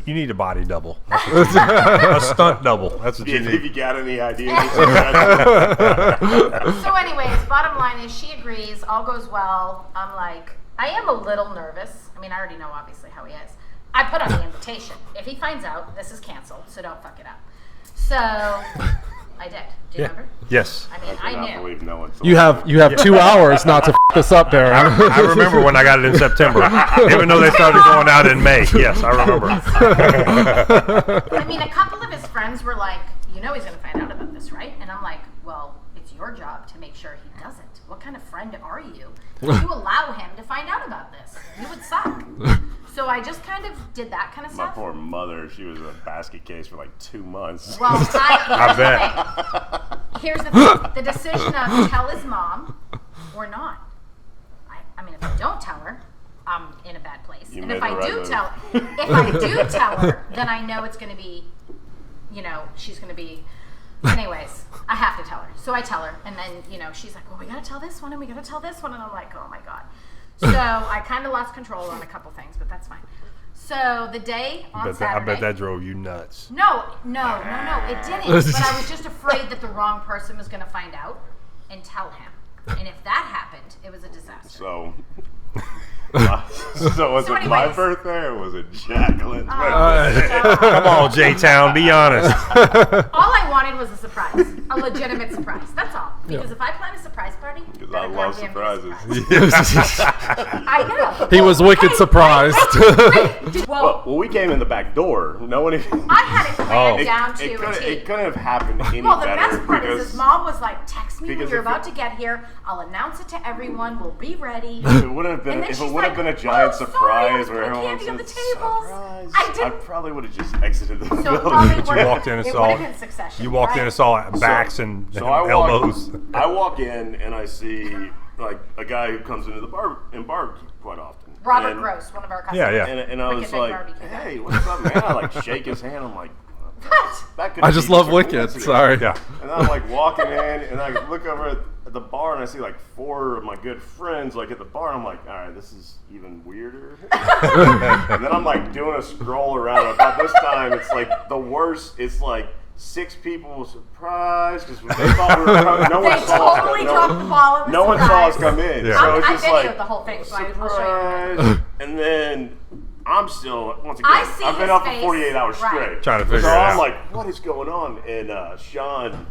You need a body double. A stunt double. That's what you If need. you got any ideas, So anyways, bottom line is she agrees, all goes well. I'm like, I am a little nervous. I mean, I already know obviously how he is. I put on the invitation. If he finds out, this is canceled, so don't fuck it up. So I did. Do you remember? Yes. I mean, I I cannot knew. believe no one told You have 2 hours not to f this up, Darren. I remember when I got it in September, even though they started going out in May. Yes, I remember. I mean, a couple of his friends were like, you know he's going to find out about this, right? And I'm like, well, it's your job to make sure he doesn't. What kind of friend are you if you allow him to find out about this? You would suck. So I just kind of did that kind of My stuff. poor mother, she was in a basket case for like 2 months. Well, here's the thing. The decision of tell his mom or not. I mean, if I don't tell her, I'm in a bad place. You And made if the I right do move. if I do tell her, then I know it's going to be, she's going to be. Anyways, I have to tell her. So I tell her, and then she's like, well, we got to tell this one, and we got to tell this one, and I'm like, oh my god. So I kind of lost control on a couple things, but that's fine. So the day on Saturday. I bet that drove you nuts. No, it didn't. But I was just afraid that the wrong person was going to find out and tell him. And if that happened, it was a disaster. So was it my anyways. birthday or was it Jacqueline's Oh, birthday? stop. Come on, J-Town, be honest. All I wanted was a surprise, a legitimate surprise. That's all. Because if I plan a surprise party, Because better I love goddamn be a surprises. surprise. I know. He was wicked surprised. Well, Well, we came in the back door. No one even. I had it planned down to it a T. couldn't have happened any Well, the better best part is because his mom was like, text me when because you're if about it- to get here. I'll announce it to everyone. We'll be ready. it would have been And then if she's it would have like, been a giant "Oh, sorry, surprise I where put everyone candy on said the tables." surprise. I didn't- probably would have just exited the So it building. probably You would've- walked in and it saw. would've been Succession, You walked in right? and saw backs and So I elbows. I walk in and I see like a guy who comes into the bar and barbecue quite often. Robert and, Gross, one of our customers. Yeah. And I Wicked was Big like, Barbecue guy. hey, what's up, man? I like shake his hand. I'm like, What? that could I just be love a Wicked. coincidence. Sorry. Yeah. And I'm like walking in, and I look over at the bar, and I see like 4 of my good friends like at the bar. I'm like, all right, this is even weirder. And then I'm like doing a scroll around. About this time, it's like the worst. It's like 6 people surprised because they thought we were coming. No one They saw us. totally dropped the ball. It was No one saw us surprise. come in. Yeah. So it's I just videoed like the whole thing, so I'll show you. surprise. And then I'm still once again. I see I've been his up for face. 48 hours Right. straight. Trying to figure so it I'm out. like, what is going on? And Sean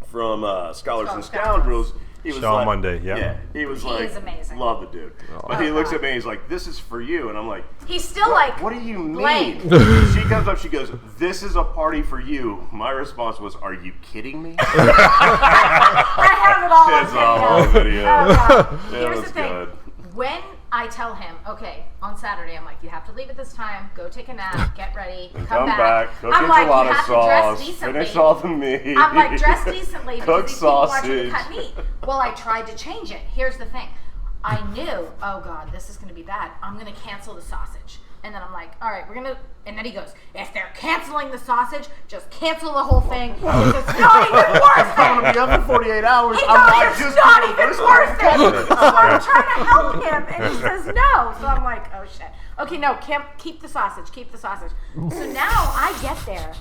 from Scholars and Scoundrels. Scoundrels, he was Sean like, Monday, yeah. yeah, he was He like, is amazing. love the dude. But Oh, he looks God. at me, and he's like, this is for you, and I'm like, He's still like, what do you blank. mean? She comes up, she goes, this is a party for you. My response was, are you kidding me? I have it all It's all on on video. Oh, God. It Here's was the thing. good. When I tell him, okay, on Saturday, I'm like, you have to leave at this time, go take a nap, get ready, Come back, cook I'm like, you enchilada have to dress sauce, decently. finish all the meat. I'm like, dress decently because Cook these people want you to sausage. cut meat. Well, I tried to change it. Here's the thing. I knew, oh God, this is going to be bad. I'm going to cancel the sausage. And then I'm like, all right, we're going to, and then he goes, if they're canceling the sausage, just cancel the whole thing. Because it's not even worth I'm gonna it. be up for 48 hours. He I'm goes, not it's just not doing even this worth one. it. So I'm trying to help him, and he says no. So I'm like, oh shit. Okay, no, keep the sausage, keep the sausage. So now I get there.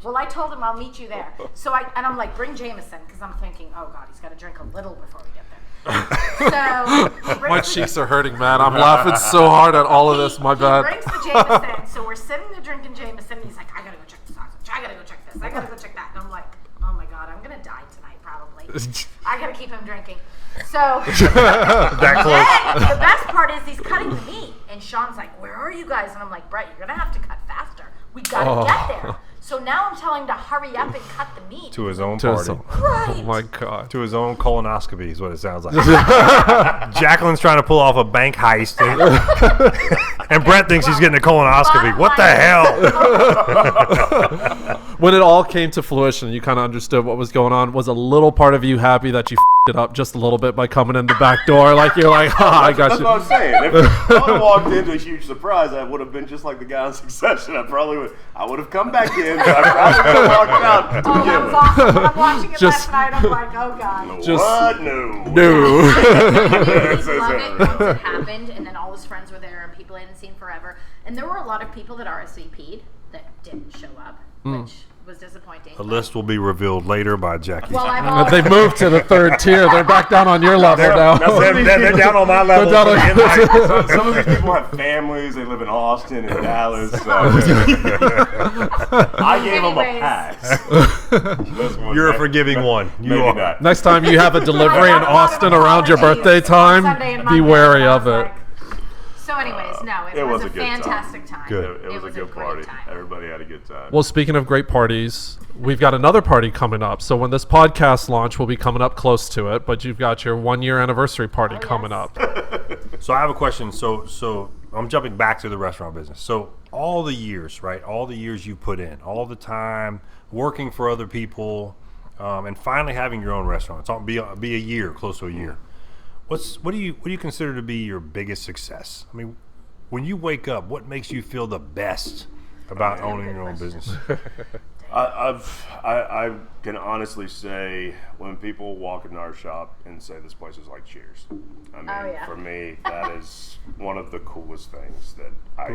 Well, I told him I'll meet you there. So I'm like, bring Jameson, because I'm thinking, oh God, he's got to drink a little before we get there. So he brings My the- cheeks are hurting, man. I'm laughing so hard at all of this. My he bad. brings the Jameson, so we're sitting there drinking Jameson, and he's like, I gotta go check the sausage. I gotta go check this. I gotta go check that. And I'm like, oh my God, I'm gonna die tonight probably. I gotta keep him drinking. So That close. then the best part is he's cutting the meat, and Sean's like, "Where are you guys?" And I'm like, "Brett, you're gonna have to cut faster. We gotta get there." So now I'm telling him to hurry up and cut the meat. To his own party. Right. Oh my God. To his own colonoscopy is what it sounds like. Jacqueline's trying to pull off a bank heist, and Brett thinks he's getting a colonoscopy. What the hell? When it all came to fruition, you kind of understood what was going on. Was a little part of you happy that you it up just a little bit by coming in the back door? Like you're like, I got That's you. what I'm saying. If I would have walked into a huge surprise, I would have been just like the guy in Succession. I would have come back in, but I probably would have walked out. Oh, that was awesome. When I'm watching it Just- last night, I'm like, oh God. Just- What? No. No. He'd love it once it happened, and then all his friends were there, and people I hadn't seen forever. And there were a lot of people that RSVP'd that didn't show up, which was disappointing. The list will be revealed later by Jackie. Well, I've always, They moved to the third tier. They're back down on your level now. They're down on my level. They're down on- Some of these people have families. They live in Austin and Dallas. So I gave them a Anyways. pass. You're a forgiving one. You Maybe are. not. Next time you have a delivery in Austin around your birthday time, be wary of it. So anyways, no, it was was a a good time. fantastic time. Good. It was a good great party. time. Everybody had a good time. Well, speaking of great parties, we've got another party coming up. So when this podcast launch, we'll be coming up close to it. But you've got your 1 year anniversary party coming yes. up. So I have a question. So I'm jumping back to the restaurant business. So all the years, right? All the years you put in, all the time working for other people, and finally having your own restaurant. It's all be a year, close to a year. What do you consider to be your biggest success? I mean, when you wake up, what makes you feel the best about owning your own business? I can honestly say when people walk in our shop and say this place is like Cheers. I mean, Oh, yeah. for me, that is one of the coolest things that I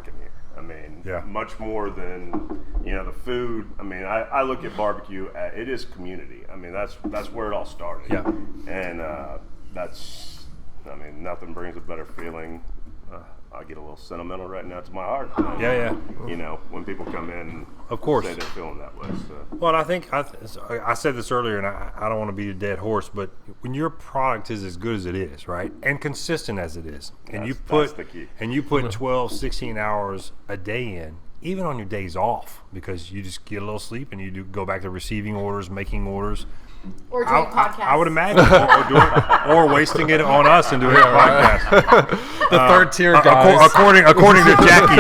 can hear. I mean, Yeah. much more than the food. I mean, I look at barbecue. It is community. I mean, that's where it all started. Yeah. And nothing brings a better feeling. I get a little sentimental right now to my heart. Yeah. When people come in, Of course. say they're feeling that way. So. Well, I think I said this earlier, and I don't want to beat a dead horse, but when your product is as good as it is, right, and consistent as it is, and That's the key. and you put 12, 16 hours a day in, even on your days off, because you just get a little sleep and you go back to receiving orders, making orders. Or doing podcasts. I would imagine, or wasting it on us and doing a podcast. The third tier guys. According to Jackie,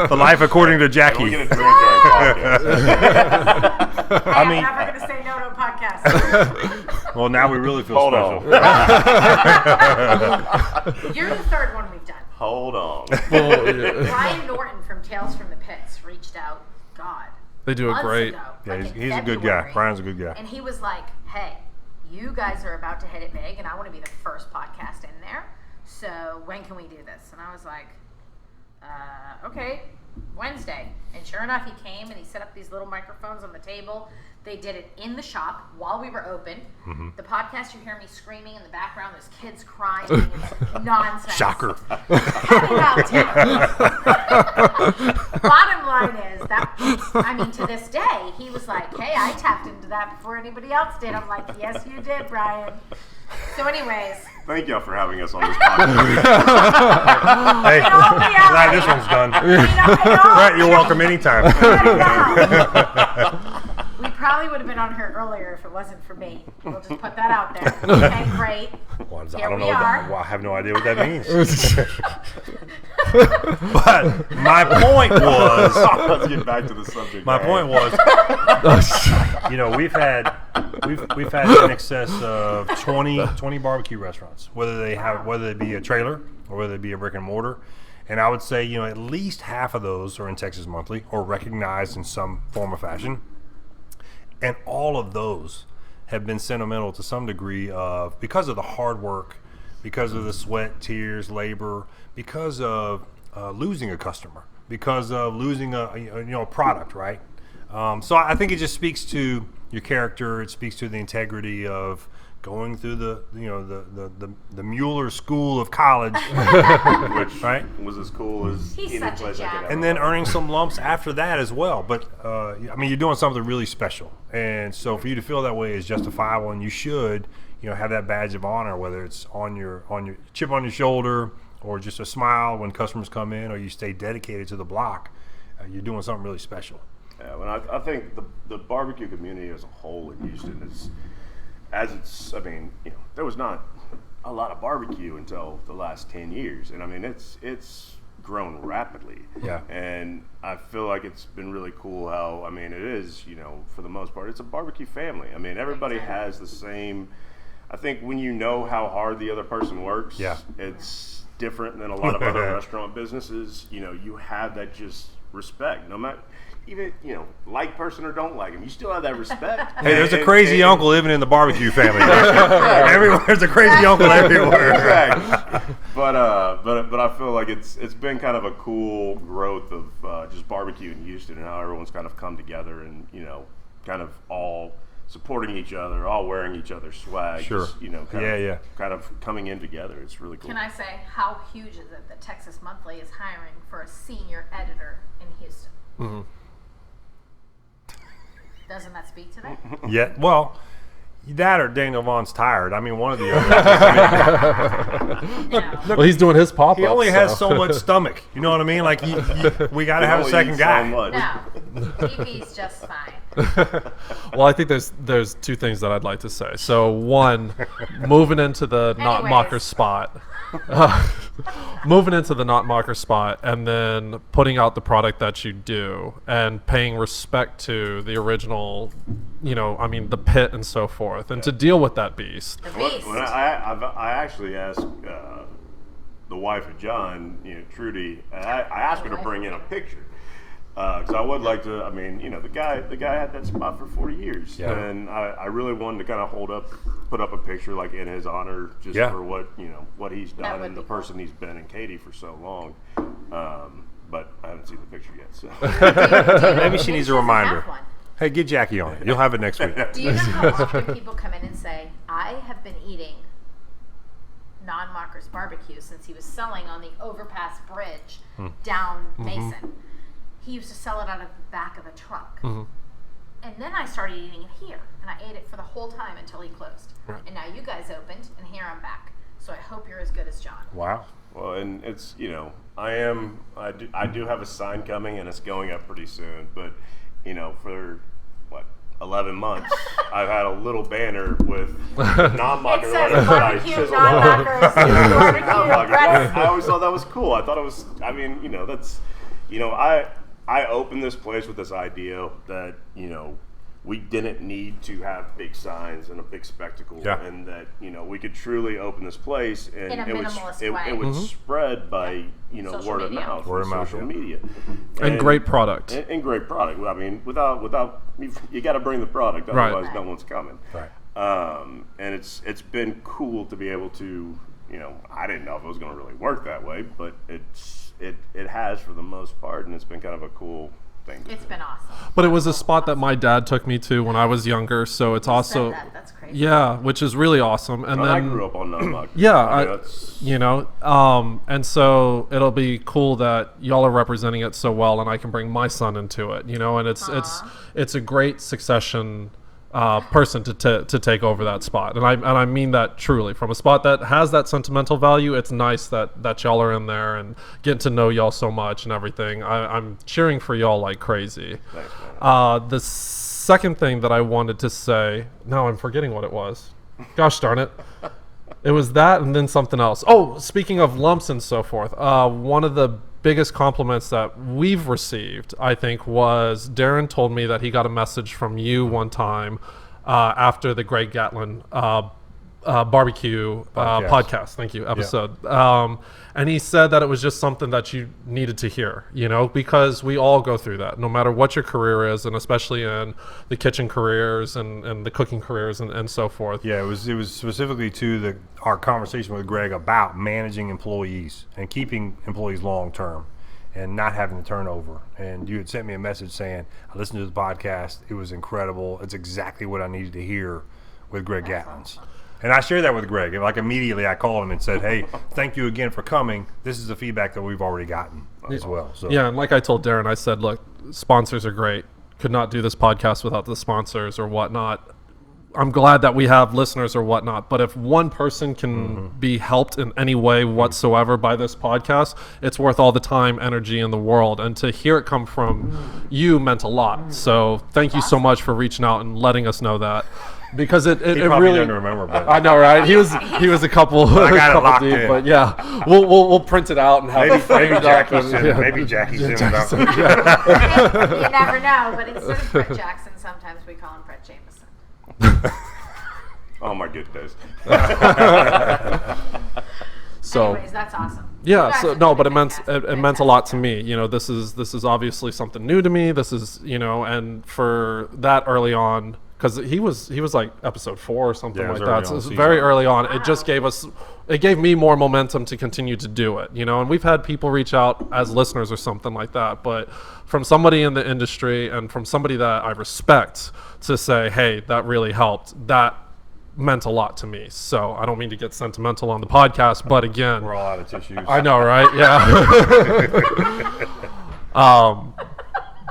the life according to We'll Jackie. get a drink during podcast. I'm never going to say no to a podcast. Well, now we really feel Hold special. You're the third one we've done. Hold on. Brian Norton from Tales from the Pits reached out, God, They do it months great. ago, Yeah, like he's in a good guy. February. Brian's a good guy. And he was like, hey, you guys are about to hit it big, and I want to be the first podcast in there. So when can we do this? And I was like, okay, Wednesday. And sure enough, he came and he set up these little microphones on the table. They did it in the shop while we were open. Mm-hmm. The podcast, you hear me screaming in the background. There's kids crying. It's nonsense. Shocker. Cut it out, Tim. Bottom line is that, to this day, he was like, hey, I tapped into that before anybody else did. I'm like, yes, you did, Brian. So anyways. Thank y'all for having us on this podcast. Hey, In all reality- glad this one's done. in all Right, you're welcome anytime. We probably would have been on here earlier if it wasn't for me. We'll just put that out there. Okay, great. Well, I Here don't we know. are. Well, I have no idea what that means. But my point was. Let's get back to the subject. My man. point was, we've had in excess of 20 barbecue restaurants, whether they be a trailer or whether they be a brick and mortar, and I would say at least half of those are in Texas Monthly or recognized in some form or fashion, and all of those have been sentimental to some degree because of the hard work, because of the sweat, tears, labor, because of losing a customer, because of losing a product, right? So I think it just speaks to your character. It speaks to the integrity of going through the Mueller School of College, Which right? was as cool as He's any such a place I could jack. ever And then work. earning some lumps after that as well. But you're doing something really special, and so for you to feel that way is justifiable, and you should have that badge of honor, whether it's on your chip on your shoulder or just a smile when customers come in, or you stay dedicated to the block, you're doing something really special. Yeah, well, I think the barbecue community as a whole in Houston there was not a lot of barbecue until the last 10 years. And I mean, it's grown rapidly. Yeah. And I feel like it's been really cool how, it is, for the most part, it's a barbecue family. I mean, everybody has the same, I think when you know how hard the other person works, it's different than a lot of other restaurant businesses. You have that just respect, no matter, even, like person or don't like him, you still have that respect. Hey, there's a crazy uncle living in the barbecue family. There's a crazy uncle everywhere. Exactly. But I feel like it's been kind of a cool growth of just barbecue in Houston and how everyone's kind of come together and, kind of all supporting each other, all wearing each other's swag. Sure. Just, kind of coming in together. It's really cool. Can I say, how huge is it that Texas Monthly is hiring for a senior editor in Houston? Mm-hmm. Doesn't that speak to that? Yeah, well, that or Daniel Vaughn's tired. I mean, one of the other. No. Look, Well, he's doing his pop-up. he only has so much stomach. You know what I mean? Like, we got to have a second guy. No, DV's just fine. Well, I think there's two things that I'd like to say. So one, moving into the not mocker spot. Moving into the not mocker spot and then putting out the product that you do and paying respect to the original, the pit and so forth, and to deal with that beast. The beast. When I actually asked the wife of John, Trudy, I asked her to bring in a picture. Because I would like to, the guy had that spot for 40 years. Yeah. And I really wanted to kind of put up a picture like in his honor just for what he's done and the person he's been in Katy for so long. But I haven't seen the picture yet. So Maybe she needs a reminder. Hey, get Jackie on it. You'll have it next week. Do you know how often people come in and say, I have been eating non-Mockers barbecue since he was selling on the overpass bridge down Mason. He used to sell it out of the back of a truck. Mm-hmm. And then I started eating it here. And I ate it for the whole time until he closed. Right. And now you guys opened, and here I'm back. So I hope you're as good as John. Wow. Well, and it's, I do have a sign coming and it's going up pretty soon. But, for 11 months, I've had a little banner with non-mocker. It says barbecue, non-mockers, barbecue, I always thought that was cool. I thought it was, that's, I opened this place with this idea that, we didn't need to have big signs and a big spectacle, and that, we could truly open this place and in a minimalist way. It would spread by, Social word media. of mouth, Word of mouth, social media. And great product. And great product. Without you got to bring the product, otherwise no one's coming. Right. And it's been cool to be able to, I didn't know if it was going to really work that way, but it has for the most part, and it's been kind of a cool thing. It's been awesome. But it was a spot that my dad took me to when I was younger, so it's also That's crazy. Yeah, which is really awesome. And then I grew up on non-mock. Yeah, and so it'll be cool that y'all are representing it so well, and I can bring my son into it, and it's a great succession person to take over that spot, and I mean that truly. From a spot that has that sentimental value, it's nice that y'all are in there and getting to know y'all so much and everything. I'm cheering for y'all like crazy. Thanks, man. The second thing that I wanted to say, now I'm forgetting what it was. Gosh darn it. It was that and then something else. Oh, speaking of lumps and so forth, one of the biggest compliments that we've received, I think, was Darren told me that he got a message from you one time after the Greg Gatlin barbecue podcast. Thank you, episode. Yeah. And he said that it was just something that you needed to hear, because we all go through that, no matter what your career is, and especially in the kitchen careers and the cooking careers and so forth. Yeah, it was specifically to our conversation with Greg about managing employees and keeping employees long term and not having the turnover. And you had sent me a message saying, I listened to the podcast. It was incredible. It's exactly what I needed to hear with Greg Gatlin's. And I shared that with Greg. Like immediately I called him and said, hey, thank you again for coming. This is the feedback that we've already gotten as well. So yeah, and like I told Darren, I said, look, sponsors are great. Could not do this podcast without the sponsors or whatnot. I'm glad that we have listeners or whatnot, but if one person can be helped in any way whatsoever by this podcast, it's worth all the time, energy in the world. And to hear it come from you meant a lot. So thank you so much for reaching out and letting us know that. Because it probably really doesn't remember, but I know, right? He was a couple, I got it locked deep, in. but yeah, we'll print it out and have it framed up. Maybe Jackie's in about You never know, but instead of Brett Jackson, sometimes we call him Brett Jameson. Oh my goodness. So anyways, that's awesome. yeah, You guys so have no, done but a it meant fantastic a lot to job. me. You know, this is obviously something new to me. This is, you know, and for that early on, because he was like episode 4 or something Yeah, it was like early that. So on it's season. very early on. It just gave me more momentum to continue to do it. You know, and we've had people reach out as listeners or something like that, but from somebody in the industry and from somebody that I respect to say, hey, that really helped. That meant a lot to me. So I don't mean to get sentimental on the podcast, but again, we're all out of tissues. I know, right? Yeah.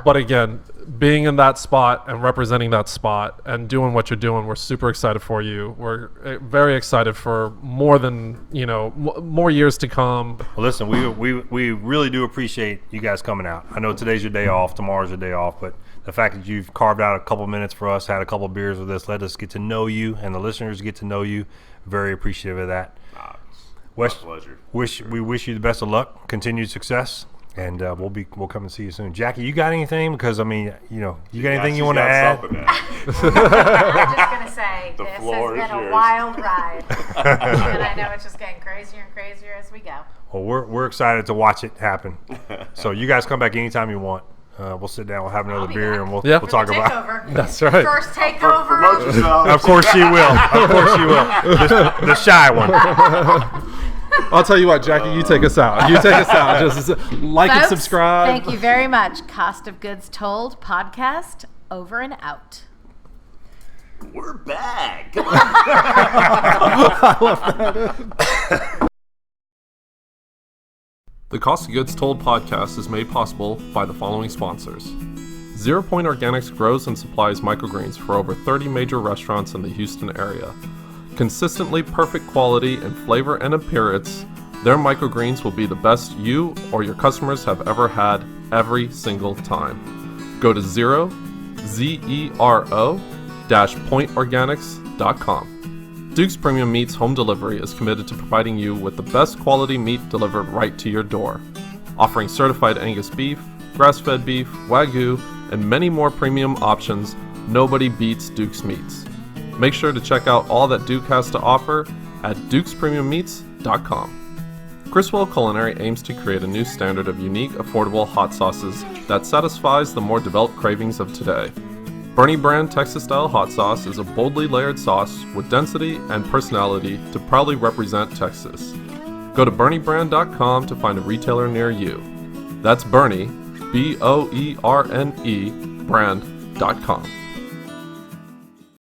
But again, being in that spot and representing that spot and doing what you're doing, we're super excited for you. We're very excited for more than, you know, more years to come. Well, listen, we really do appreciate you guys coming out. I know today's your day off, tomorrow's your day off, but the fact that you've carved out a couple minutes for us, had a couple beers with us, let us get to know you, and the listeners get to know you. Very appreciative of that. My pleasure. We wish you the best of luck, continued success, and we'll come and see you soon. Jackie, you got anything? Because I mean, you know, you got anything you want to add? I'm just going to say, The this floor has is been a yours. wild ride. And I know it's just getting crazier and crazier as we go. Well, we're excited to watch it happen. So you guys come back anytime you want. We'll sit down, we'll have another I'll be beer, back. and we'll Yeah. talk about. Takeover. That's right. First takeover. Promote yourself. Of course she will. Of course she will. The shy one. I'll tell you what, Jackie, you take us out. You take us out. Just like and Folks, subscribe. Thank you very much. Cost of Goods Told podcast over and out. We're back. The Cost of Goods Told podcast is made possible by the following sponsors. 0 Point Organics grows and supplies microgreens for over 30 major restaurants in the Houston area. Consistently perfect quality in flavor and appearance, their microgreens will be the best you or your customers have ever had every single time. Go to zero-pointorganics.com. Duke's Premium Meats Home Delivery is committed to providing you with the best quality meat delivered right to your door, offering certified Angus beef, grass-fed beef, Wagyu, and many more premium options. Nobody beats Duke's Meats. Make sure to check out all that Duke has to offer at dukespremiummeats.com. Criswell Culinary aims to create a new standard of unique, affordable hot sauces that satisfies the more developed cravings of today. Bernie Brand Texas-style hot sauce is a boldly layered sauce with density and personality to proudly represent Texas. Go to BernieBrand.com to find a retailer near you. That's Bernie, B-O-E-R-N-E, brand.com.